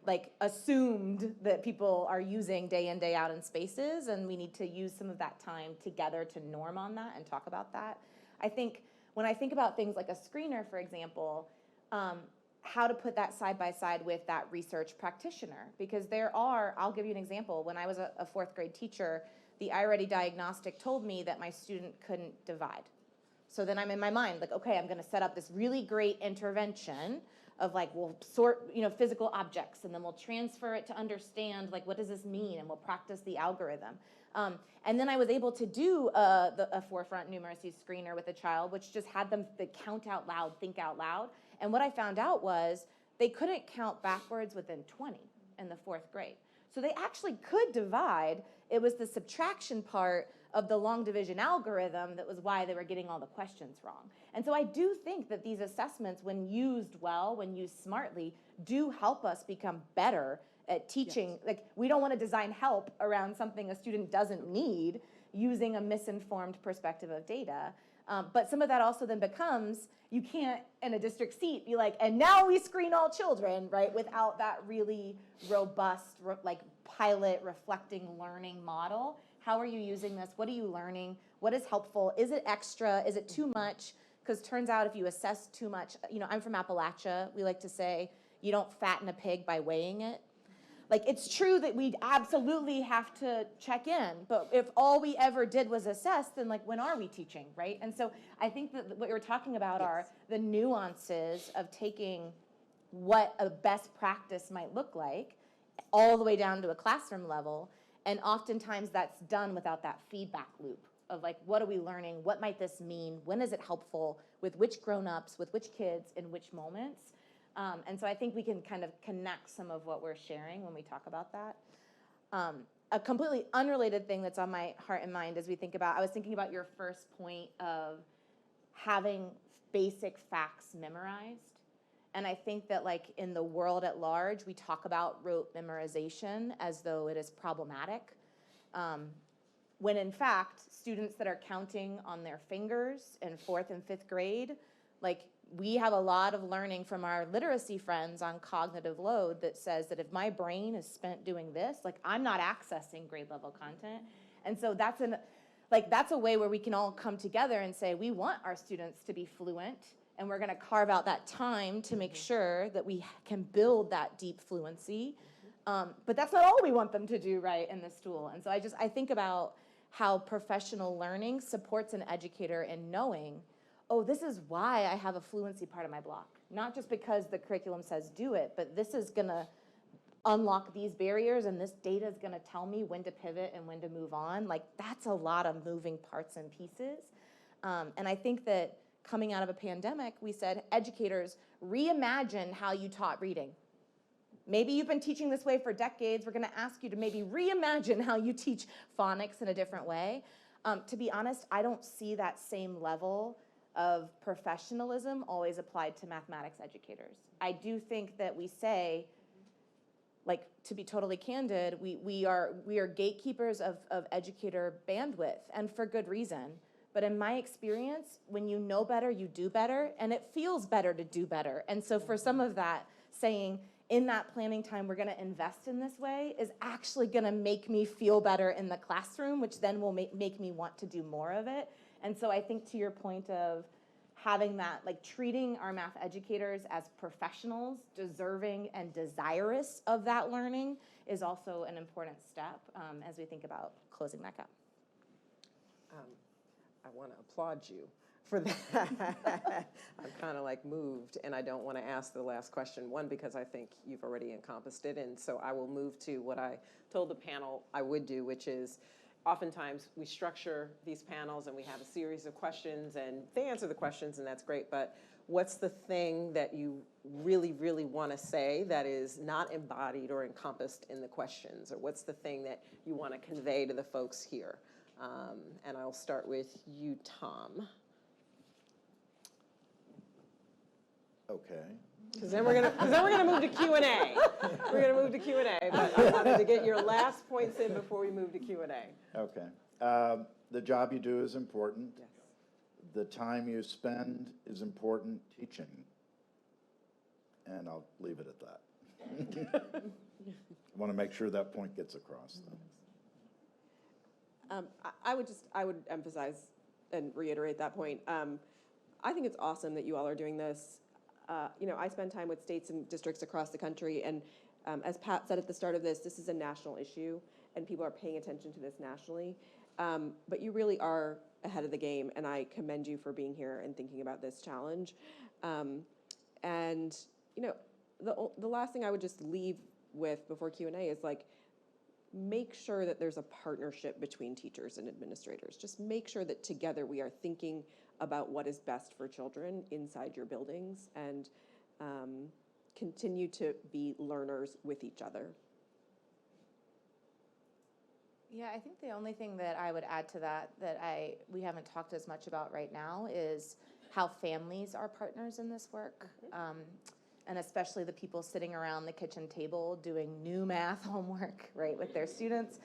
like assumed that people are using day in, day out in spaces, and we need to use some of that time together to norm on that and talk about that. I think when I think about things like a screener, for example, how to put that side by side with that research practitioner, because I'll give you an example. When I was a fourth grade teacher, the iReady diagnostic told me that my student couldn't divide. So then I'm in my mind like, okay, I'm going to set up this really great intervention of like, we'll sort, physical objects, and then we'll transfer it to understand like, what does this mean? And we'll practice the algorithm. And then I was able to do a forefront numeracy screener with a child, which just had them count out loud, think out loud. And what I found out was they couldn't count backwards within 20 in the fourth grade. So they actually could divide. It was the subtraction part of the long division algorithm that was why they were getting all the questions wrong. And so I do think that these assessments, when used well, when used smartly, do help us become better at teaching. Yes. Like, we don't want to design help around something a student doesn't need using a misinformed perspective of data. But some of that also then becomes, you can't in a district seat be like, and now we screen all children, right? Without that really robust, pilot reflecting learning model. How are you using this? What are you learning? What is helpful? Is it extra? Is it too much? Because turns out if you assess too much, I'm from Appalachia. We like to say, you don't fatten a pig by weighing it. Like, it's true that we absolutely have to check in, but if all we ever did was assess, then like, when are we teaching, right? And so I think that what you're talking about are the nuances of taking what a best practice might look like all the way down to a classroom level. And oftentimes that's done without that feedback loop of like, what are we learning? What might this mean? When is it helpful? With which grown-ups? With which kids? In which moments? And so I think we can kind of connect some of what we're sharing when we talk about that. A completely unrelated thing that's on my heart and mind as we think about, I was thinking about your first point of having basic facts memorized. And I think that like in the world at large, we talk about rote memorization as though it is problematic. When in fact, students that are counting on their fingers in 4th and 5th grade, like we have a lot of learning from our literacy friends on cognitive load that says that if my brain is spent doing this, like I'm not accessing grade level content. And so that's a way where we can all come together and say, we want our students to be fluent, and we're gonna carve out that time to make sure that we can build that deep fluency. But that's not all we want them to do, right, in this tool. And so I think about how professional learning supports an educator in knowing, oh, this is why I have a fluency part of my block. Not just because the curriculum says do it, but this is gonna unlock these barriers, and this data is gonna tell me when to pivot and when to move on. Like, that's a lot of moving parts and pieces. And I think that coming out of a pandemic, we said, educators, reimagine how you taught reading. Maybe you've been teaching this way for decades. We're gonna ask you to maybe reimagine how you teach phonics in a different way. To be honest, I don't see that same level of professionalism always applied to mathematics educators. I do think that we say, like, to be totally candid, we are gatekeepers of educator bandwidth, and for good reason. But in my experience, when you know better, you do better, and it feels better to do better. And so for some of that, saying, in that planning time, we're gonna invest in this way is actually gonna make me feel better in the classroom, which then will make me want to do more of it. And so I think to your point of having that, like treating our math educators as professionals, deserving and desirous of that learning is also an important step as we think about closing that gap. I want to applaud you for that. I'm kind of like moved, and I don't want to ask the last question, one, because I think you've already encompassed it, and so I will move to what I told the panel I would do, which is oftentimes we structure these panels and we have a series of questions and they answer the questions and that's great, but what's the thing that you really, really want to say that is not embodied or encompassed in the questions? Or what's the thing that you want to convey to the folks here? And I'll start with you, Tom. Okay. Because then we're gonna move to Q&A. We're gonna move to Q&A, but I wanted to get your last points in before we move to Q&A. Okay. The job you do is important. Yes. The time you spend is important teaching. And I'll leave it at that. I want to make sure that point gets across, though. I would emphasize and reiterate that point. I think it's awesome that you all are doing this. I spend time with states and districts across the country, and as Pat said at the start of this is a national issue, and people are paying attention to this nationally. But you really are ahead of the game, and I commend you for being here and thinking about this challenge. And the last thing I would just leave with before Q&A is like, make sure that there's a partnership between teachers and administrators. Just make sure that together we are thinking about what is best for children inside your buildings, and continue to be learners with each other. Yeah, I think the only thing that I would add to that we haven't talked as much about right now is how families are partners in this work. And especially the people sitting around the kitchen table doing new math homework, right, with their students.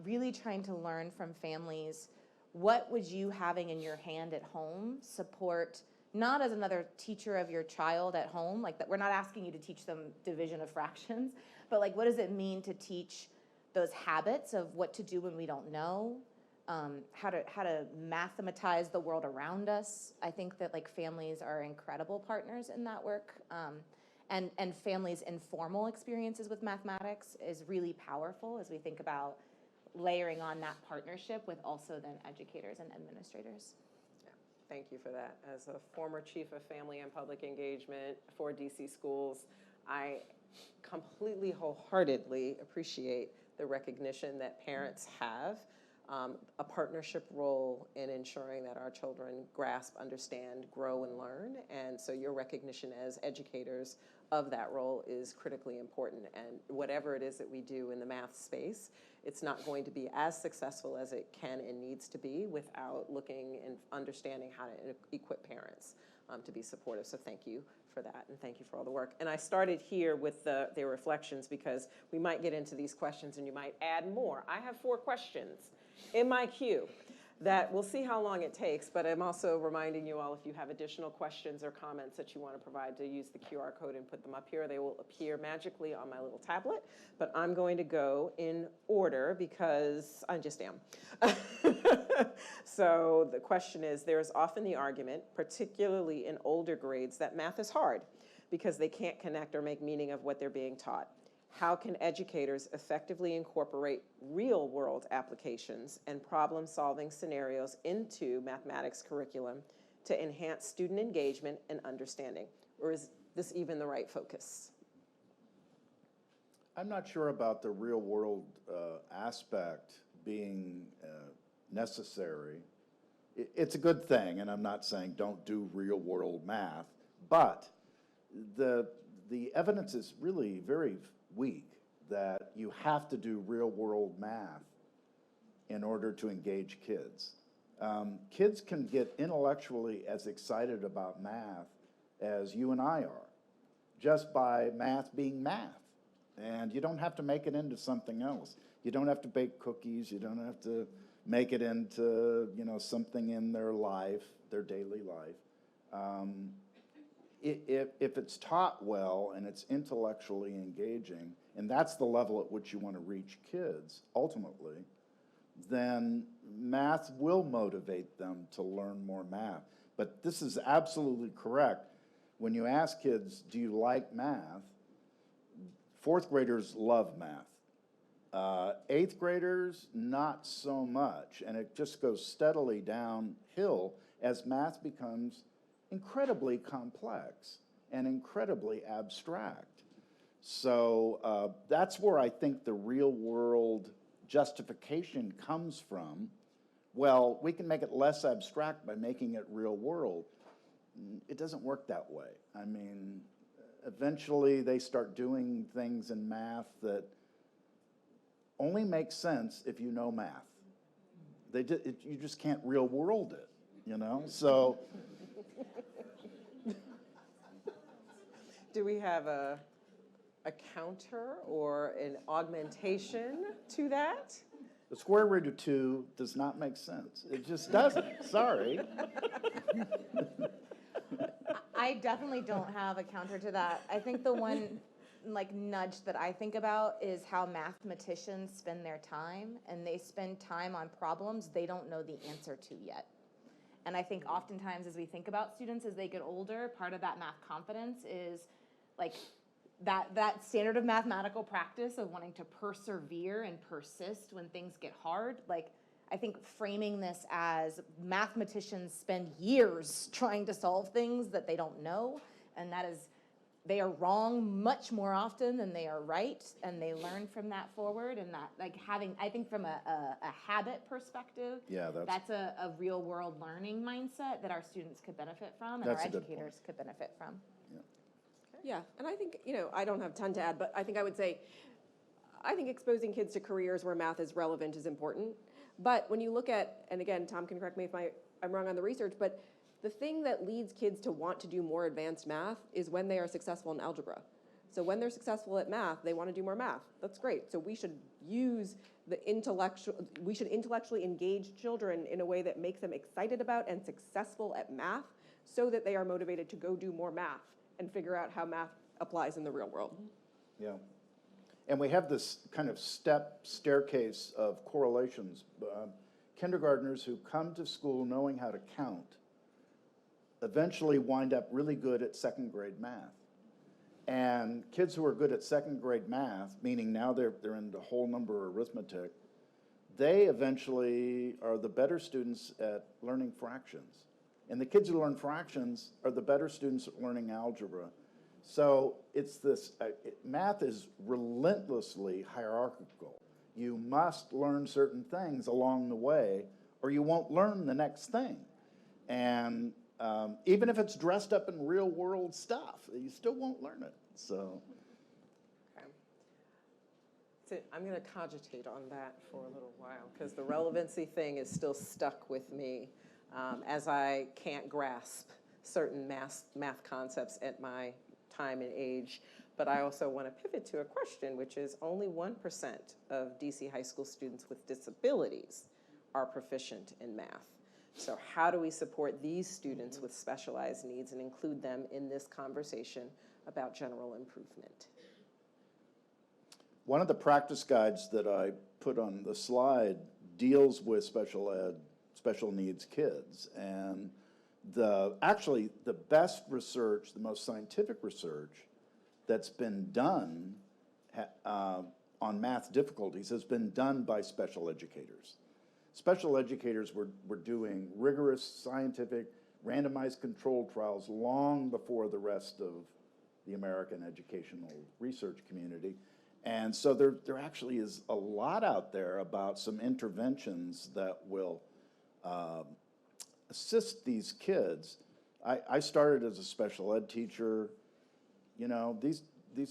Really trying to learn from families, what would you having in your hand at home support, not as another teacher of your child at home, like that we're not asking you to teach them division of fractions, but like what does it mean to teach those habits of what to do when we don't know, how to mathematize the world around us. I think that like families are incredible partners in that work. And families' informal experiences with mathematics is really powerful as we think about layering on that partnership with also then educators and administrators. Yeah, thank you for that. As a former chief of family and public engagement for DC schools, I completely wholeheartedly appreciate the recognition that parents have a partnership role in ensuring that our children grasp, understand, grow, and learn. And so your recognition as educators of that role is critically important. And whatever it is that we do in the math space, it's not going to be as successful as it can and needs to be without looking and understanding how to equip parents to be supportive. So thank you for that, and thank you for all the work. And I started here with the reflections because we might get into these questions and you might add more. I have 4 questions in my queue that we'll see how long it takes, but I'm also reminding you all, if you have additional questions or comments that you want to provide, to use the QR code and put them up here. They will appear magically on my little tablet, but I'm going to go in order because I just am. So the question is, there is often the argument, particularly in older grades, that math is hard because they can't connect or make meaning of what they're being taught. How can educators effectively incorporate real-world applications and problem-solving scenarios into mathematics curriculum to enhance student engagement and understanding? Or is this even the right focus? I'm not sure about the real-world aspect being necessary. It's a good thing, and I'm not saying don't do real-world math, but the evidence is really very weak that you have to do real-world math in order to engage kids. Kids can get intellectually as excited about math as you and I are, just by math being math. And you don't have to make it into something else. You don't have to bake cookies. You don't have to make it into, something in their life, their daily life. If it's taught well and it's intellectually engaging, and that's the level at which you want to reach kids, ultimately, then math will motivate them to learn more math. But this is absolutely correct. When you ask kids, do you like math? 4th graders love math. 8th graders, not so much. And it just goes steadily downhill as math becomes incredibly complex and incredibly abstract. So that's where I think the real world justification comes from. Well, we can make it less abstract by making it real world. It doesn't work that way. I mean, eventually they start doing things in math that only make sense if you know math. You just can't real world it, So Do we have a counter or an augmentation to that? the square root of 2 does not make sense. It just doesn't. Sorry. I definitely don't have a counter to that. I think the one nudge that I think about is how mathematicians spend their time, and they spend time on problems they don't know the answer to yet. And I think oftentimes as we think about students as they get older, part of that math confidence is that standard of mathematical practice of wanting to persevere and persist when things get hard. I think framing this as mathematicians spend years trying to solve things that they don't know, and they are wrong much more often than they are right, and they learn from that forward. And that, I think from a habit perspective, that's a real world learning mindset that our students could benefit from and our educators could benefit from. Yeah, and I think, I don't have a ton to add, but I think I would say, I think exposing kids to careers where math is relevant is important. But when you look at, and again, Tom can correct me if I'm wrong on the research, but the thing that leads kids to want to do more advanced math is when they are successful in algebra. So when they're successful at math, they want to do more math. That's great. So we should use we should intellectually engage children in a way that makes them excited about and successful at math so that they are motivated to go do more math and figure out how math applies in the real world. Yeah. And we have this kind of staircase of correlations. Kindergartners who come to school knowing how to count eventually wind up really good at 2nd grade math. And kids who are good at 2nd grade math, meaning now they're in the whole number arithmetic, they eventually are the better students at learning fractions. And the kids who learn fractions are the better students at learning algebra. So it's this, math is relentlessly hierarchical. You must learn certain things along the way, or you won't learn the next thing. And even if it's dressed up in real world stuff, you still won't learn it. So. Okay. So I'm going to cogitate on that for a little while because the relevancy thing is still stuck with me as I can't grasp certain math concepts at my time and age. But I also want to pivot to a question, which is only 1% of DC high school students with disabilities are proficient in math. So how do we support these students with specialized needs and include them in this conversation about general improvement? One of the practice guides that I put on the slide deals with special needs kids. And actually the best research, the most scientific research that's been done on math difficulties has been done by special educators. Special educators were doing rigorous scientific randomized controlled trials long before the rest of the American educational research community. And so there actually is a lot out there about some interventions that will assist these kids. I started as a special ed teacher. You know, these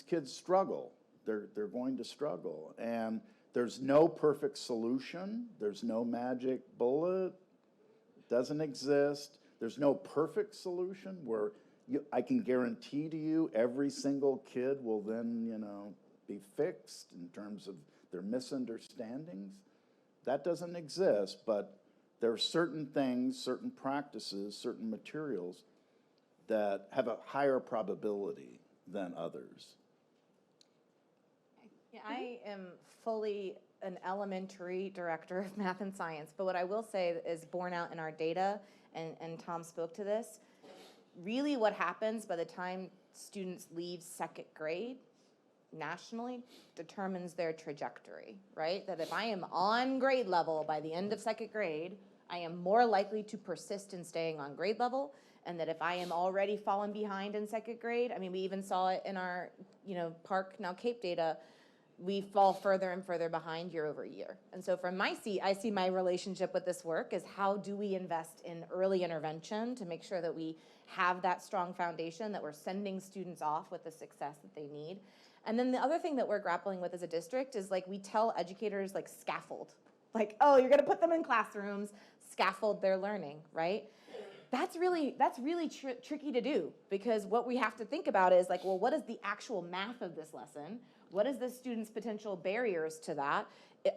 kids struggle. They're going to struggle. And there's no perfect solution. There's no magic bullet. It doesn't exist. There's no perfect solution where I can guarantee to you every single kid will then, you know, be fixed in terms of their misunderstandings. That doesn't exist, but there are certain things, certain practices, certain materials that have a higher probability than others. Yeah, I am fully an elementary director of math and science, but what I will say is borne out in our data, and Tom spoke to this, really what happens by the time students leave second grade nationally determines their trajectory, right? That if I am on grade level by the end of second grade, I am more likely to persist in staying on grade level, and that if I am already fallen behind in second grade, I mean, we even saw it in our, Park, now Cape data, we fall further and further behind year over year. And so from my seat, I see my relationship with this work is how do we invest in early intervention to make sure that we have that strong foundation, that we're sending students off with the success that they need. And then the other thing that we're grappling with as a district is like we tell educators like scaffold, like, oh, you're gonna put them in classrooms, scaffold their learning, right? That's really tricky to do because what we have to think about is like, well, what is the actual math of this lesson? What is the student's potential barriers to that?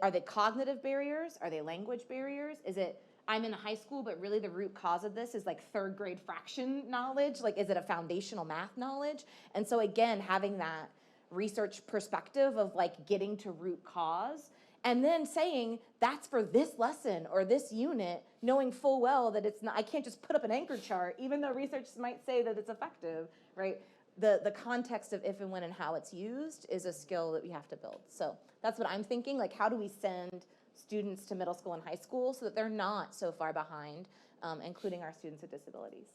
Are they cognitive barriers? Are they language barriers? Is it, I'm in high school, but really the root cause of this is like third grade fraction knowledge? Like, is it a foundational math knowledge? And so again, having that research perspective of like getting to root cause and then saying that's for this lesson or this unit, knowing full well that it's not, I can't just put up an anchor chart, even though research might say that it's effective, right? The context of if and when and how it's used is a skill that we have to build. So that's what I'm thinking, like how do we send students to middle school and high school so that they're not so far behind, including our students with disabilities?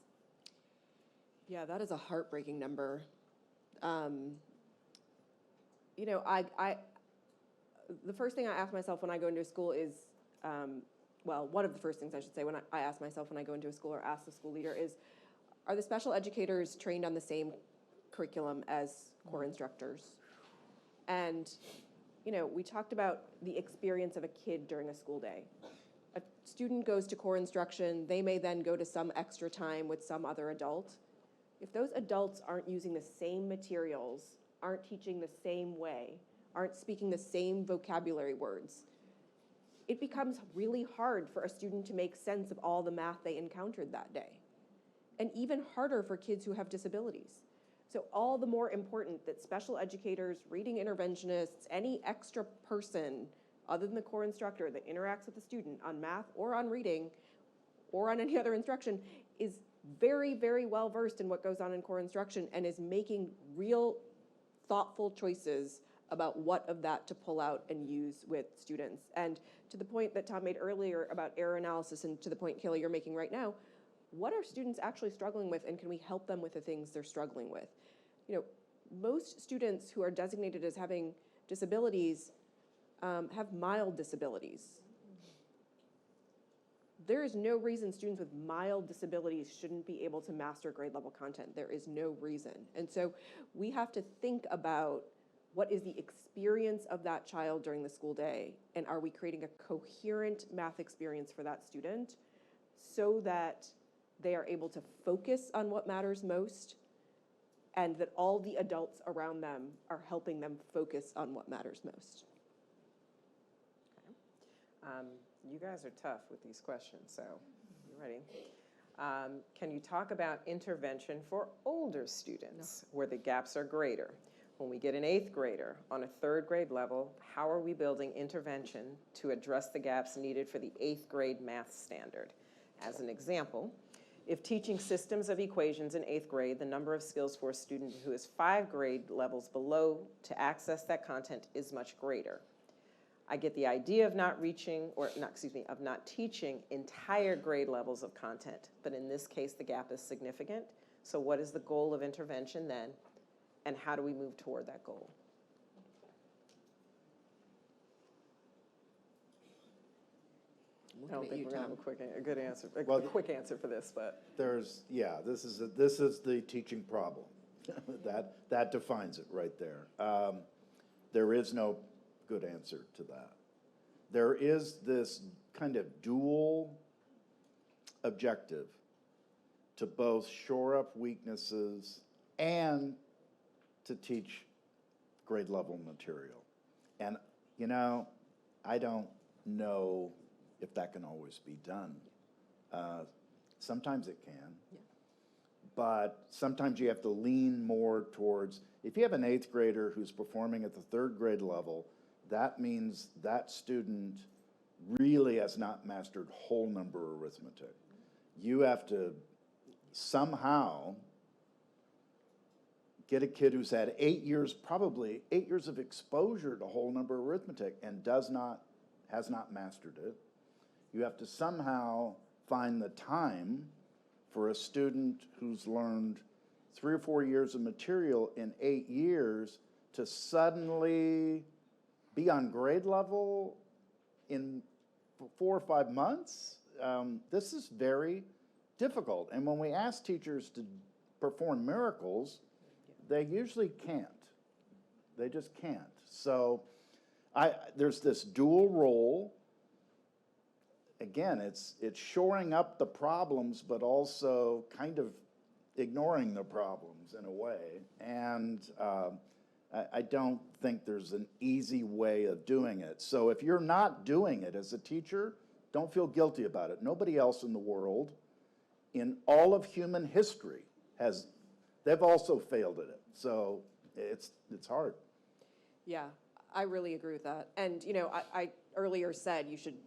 Yeah, that is a heartbreaking number. The first thing I ask myself when I go into a school is, one of the first things I should say when I ask myself when I go into a school or ask the school leader is, are the special educators trained on the same curriculum as core instructors? And, we talked about the experience of a kid during a school day. A student goes to core instruction, they may then go to some extra time with some other adult. If those adults aren't using the same materials, aren't teaching the same way, aren't speaking the same vocabulary words, it becomes really hard for a student to make sense of all the math they encountered that day. And even harder for kids who have disabilities. So all the more important that special educators, reading interventionists, any extra person other than the core instructor that interacts with the student on math or on reading or on any other instruction is very, very well versed in what goes on in core instruction and is making real thoughtful choices about what of that to pull out and use with students. And to the point that Tom made earlier about error analysis, and to the point, Kaila, you're making right now, what are students actually struggling with, and can we help them with the things they're struggling with? Most students who are designated as having disabilities have mild disabilities. There is no reason students with mild disabilities shouldn't be able to master grade level content. There is no reason. And so we have to think about what is the experience of that child during the school day, and are we creating a coherent math experience for that student so that they are able to focus on what matters most, and that all the adults around them are helping them focus on what matters most. You guys are tough with these questions, so you ready? Can you talk about intervention for older students where the gaps are greater? When we get an 8th grader on a 3rd grade level, how are we building intervention to address the gaps needed for the 8th grade math standard? As an example, if teaching systems of equations in 8th grade, the number of skills for a student who is 5 grade levels below to access that content is much greater. I get the idea of not teaching entire grade levels of content, but in this case, the gap is significant. So what is the goal of intervention then, and how do we move toward that goal? I don't think we're gonna have a good answer, a quick answer for this, but. This is the teaching problem. That defines it right there. There is no good answer to that. There is this kind of dual objective to both shore up weaknesses and to teach grade level material. And, you know, I don't know if that can always be done. Sometimes it can. Yeah. But sometimes you have to lean more towards, if you have an 8th grader who's performing at the 3rd grade level, that means that student really has not mastered whole number arithmetic. You have to somehow get a kid who's had 8 years, probably 8 years of exposure to whole number arithmetic and has not mastered it. You have to somehow find the time for a student who's learned 3 or 4 years of material in 8 years to suddenly be on grade level in 4 or 5 months. This is very difficult. And when we ask teachers to perform miracles, they usually can't. They just can't. So there's this dual role. Again, it's shoring up the problems, but also kind of ignoring the problems in a way. And I don't think there's an easy way of doing it. So if you're not doing it as a teacher, don't feel guilty about it. Nobody else in the world, in all of human history, they've also failed at it. So it's hard. Yeah, I really agree with that. And, you know, I earlier said you should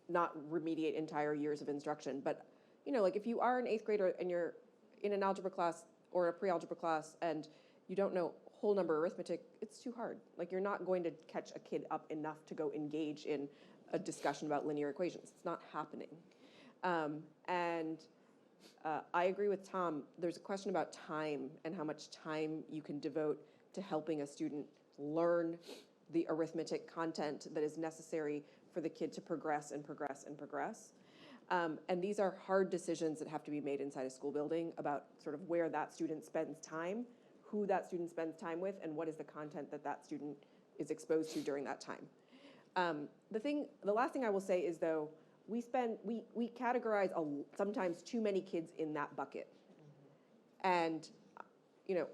not remediate entire years of instruction. But, you know, like if you are an 8th grader and you're in an algebra class or a pre-algebra class and you don't know whole number arithmetic, it's too hard. Like, you're not going to catch a kid up enough to go engage in a discussion about linear equations. It's not happening. I agree with Tom. There's a question about time and how much time you can devote to helping a student learn the arithmetic content that is necessary for the kid to progress and progress and progress. And these are hard decisions that have to be made inside a school building about sort of where that student spends time, who that student spends time with, and what is the content that that student is exposed to during that time. The last thing I will say is, though, we categorize sometimes too many kids in that bucket. And, you know,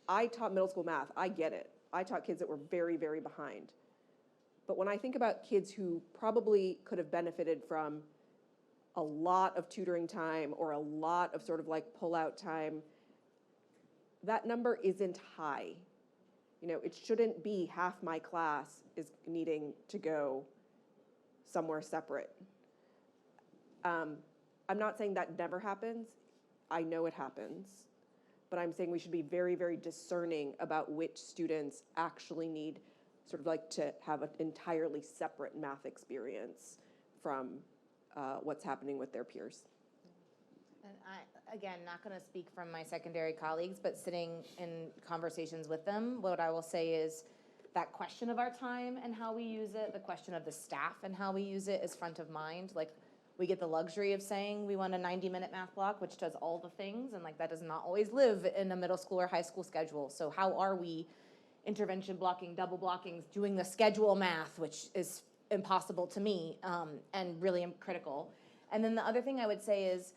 I taught middle school math. I get it. I taught kids that were very, very behind. But when I think about kids who probably could have benefited from a lot of tutoring time or a lot of sort of like pull-out time, that number isn't high. You know, it shouldn't be half my class is needing to go somewhere separate. I'm not saying that never happens. I know it happens. But I'm saying we should be very, very discerning about which students actually need sort of like to have an entirely separate math experience from what's happening with their peers. And I, again, not going to speak from my secondary colleagues, but sitting in conversations with them, what I will say is that question of our time and how we use it, the question of the staff and how we use it is front of mind. Like, we get the luxury of saying we want a 90-minute math block, which does all the things, and like that does not always live in a middle school or high school schedule. So how are we intervention blocking, double blocking, doing the schedule math, which is impossible to me, and really critical. And then the other thing I would say is,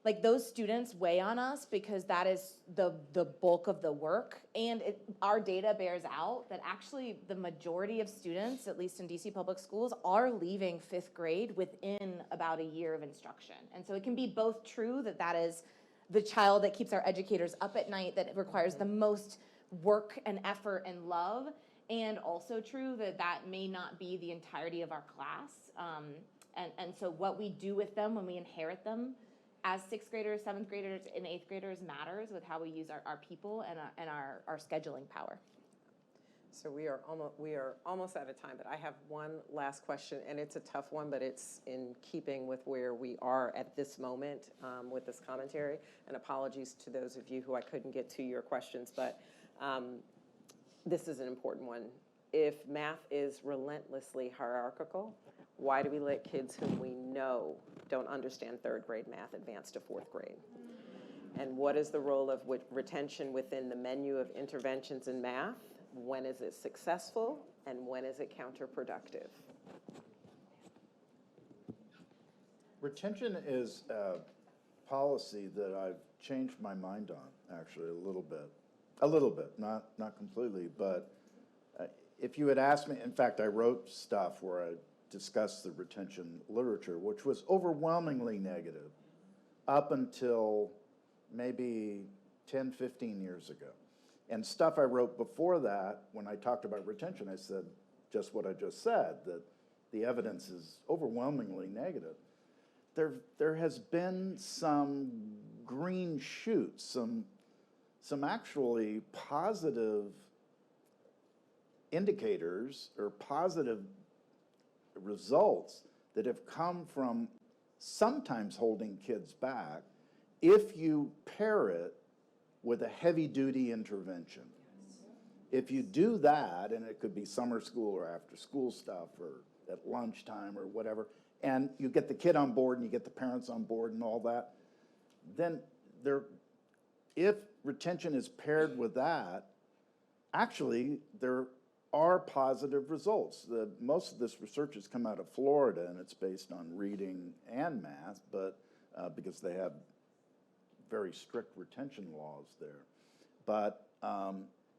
like, those students weigh on us because that is the bulk of the work. And our data bears out that actually the majority of students, at least in DC public schools, are leaving 5th grade within about a year of instruction. And so it can be both true that that is the child that keeps our educators up at night, that requires the most work and effort and love, and also true that that may not be the entirety of our class. And so what we do with them when we inherit them as 6th graders, 7th graders, and 8th graders matters with how we use our people and our scheduling power. So we are almost out of time, but I have one last question, and it's a tough one, but it's in keeping with where we are at this moment with this commentary. And apologies to those of you who I couldn't get to your questions, but this is an important one. If math is relentlessly hierarchical, why do we let kids whom we know don't understand 3rd grade math advance to 4th grade? And what is the role of retention within the menu of interventions in math? When is it successful and when is it counterproductive? Retention is a policy that I've changed my mind on, actually, a little bit, not completely, but if you had asked me, in fact, I wrote stuff where I discussed the retention literature, which was overwhelmingly negative up until maybe 10, 15 years ago. And stuff I wrote before that, when I talked about retention, I said just what I just said, that the evidence is overwhelmingly negative. There has been some green shoots, some actually positive indicators or positive results that have come from sometimes holding kids back if you pair it with a heavy-duty intervention. If you do that, and it could be summer school or after-school stuff or at lunchtime or whatever, and you get the kid on board and you get the parents on board and all that, then if retention is paired with that, actually there are positive results. Most of this research has come out of Florida, and it's based on reading and math, but because they have very strict retention laws there. But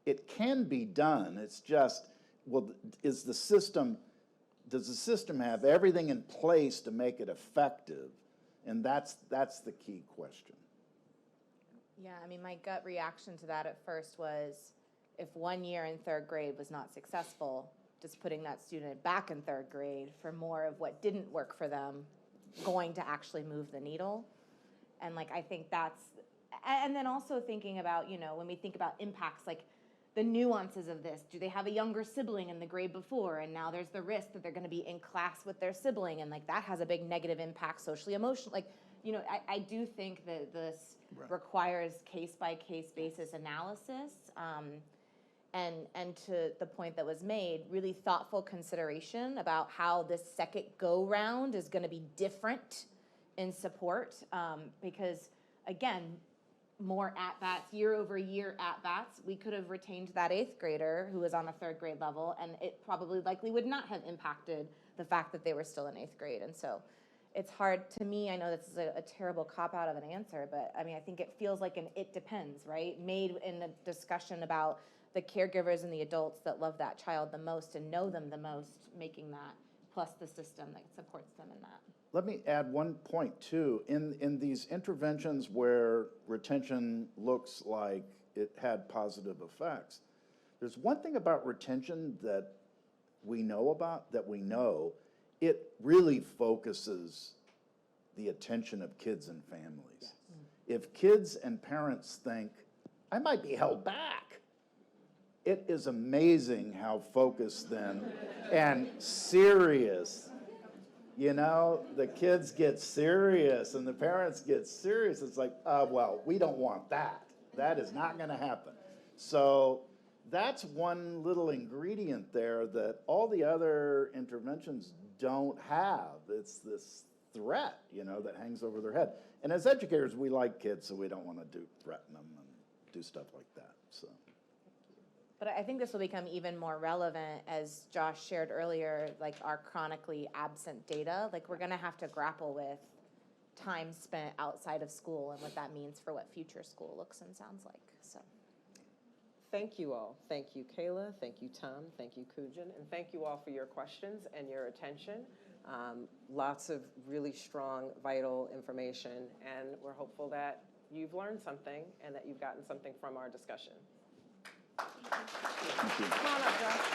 it can be done. It's just, well, does the system have everything in place to make it effective? And that's the key question. Yeah, I mean, my gut reaction to that at first was, if 1 year in 3rd grade was not successful, just putting that student back in 3rd grade for more of what didn't work for them going to actually move the needle. And like, I think that's, and then also thinking about, you know, when we think about impacts, like the nuances of this, do they have a younger sibling in the grade before? And now there's the risk that they're going to be in class with their sibling. And like, that has a big negative impact socially, emotionally. Like, you know, I do think that this requires case-by-case basis analysis. And to the point that was made, really thoughtful consideration about how this second go-round is going to be different in support. Because, again, more at-bats, year-over-year at-bats, we could have retained that 8th grader who was on a 3rd grade level, and it probably likely would not have impacted the fact that they were still in 8th grade. And so it's hard to me, I know this is a terrible cop-out of an answer, but I mean, I think it feels like an it depends, right? Made in a discussion about the caregivers and the adults that love that child the most and know them the most, making that, plus the system that supports them in that. Let me add one point too. In these interventions where retention looks like it had positive effects, there's one thing about retention that we know, it really focuses the attention of kids and families. Yes. If kids and parents think, I might be held back, it is amazing how focused then and serious, you know, the kids get serious and the parents get serious. It's like, well, we don't want that. That is not going to happen. So that's one little ingredient there that all the other interventions don't have. It's this threat, you know, that hangs over their head. And as educators, we like kids, so we don't want to threaten them and do stuff like that, so. But I think this will become even more relevant, as Josh shared earlier, like our chronically absent data. Like, we're gonna have to grapple with time spent outside of school and what that means for what future school looks and sounds like, so. Thank you all. Thank you, Kaila. Thank you, Tom. Thank you, Kunjan. And thank you all for your questions and your attention. Lots of really strong, vital information, and we're hopeful that you've learned something and that you've gotten something from our discussion. Thank you. Come on up, Josh.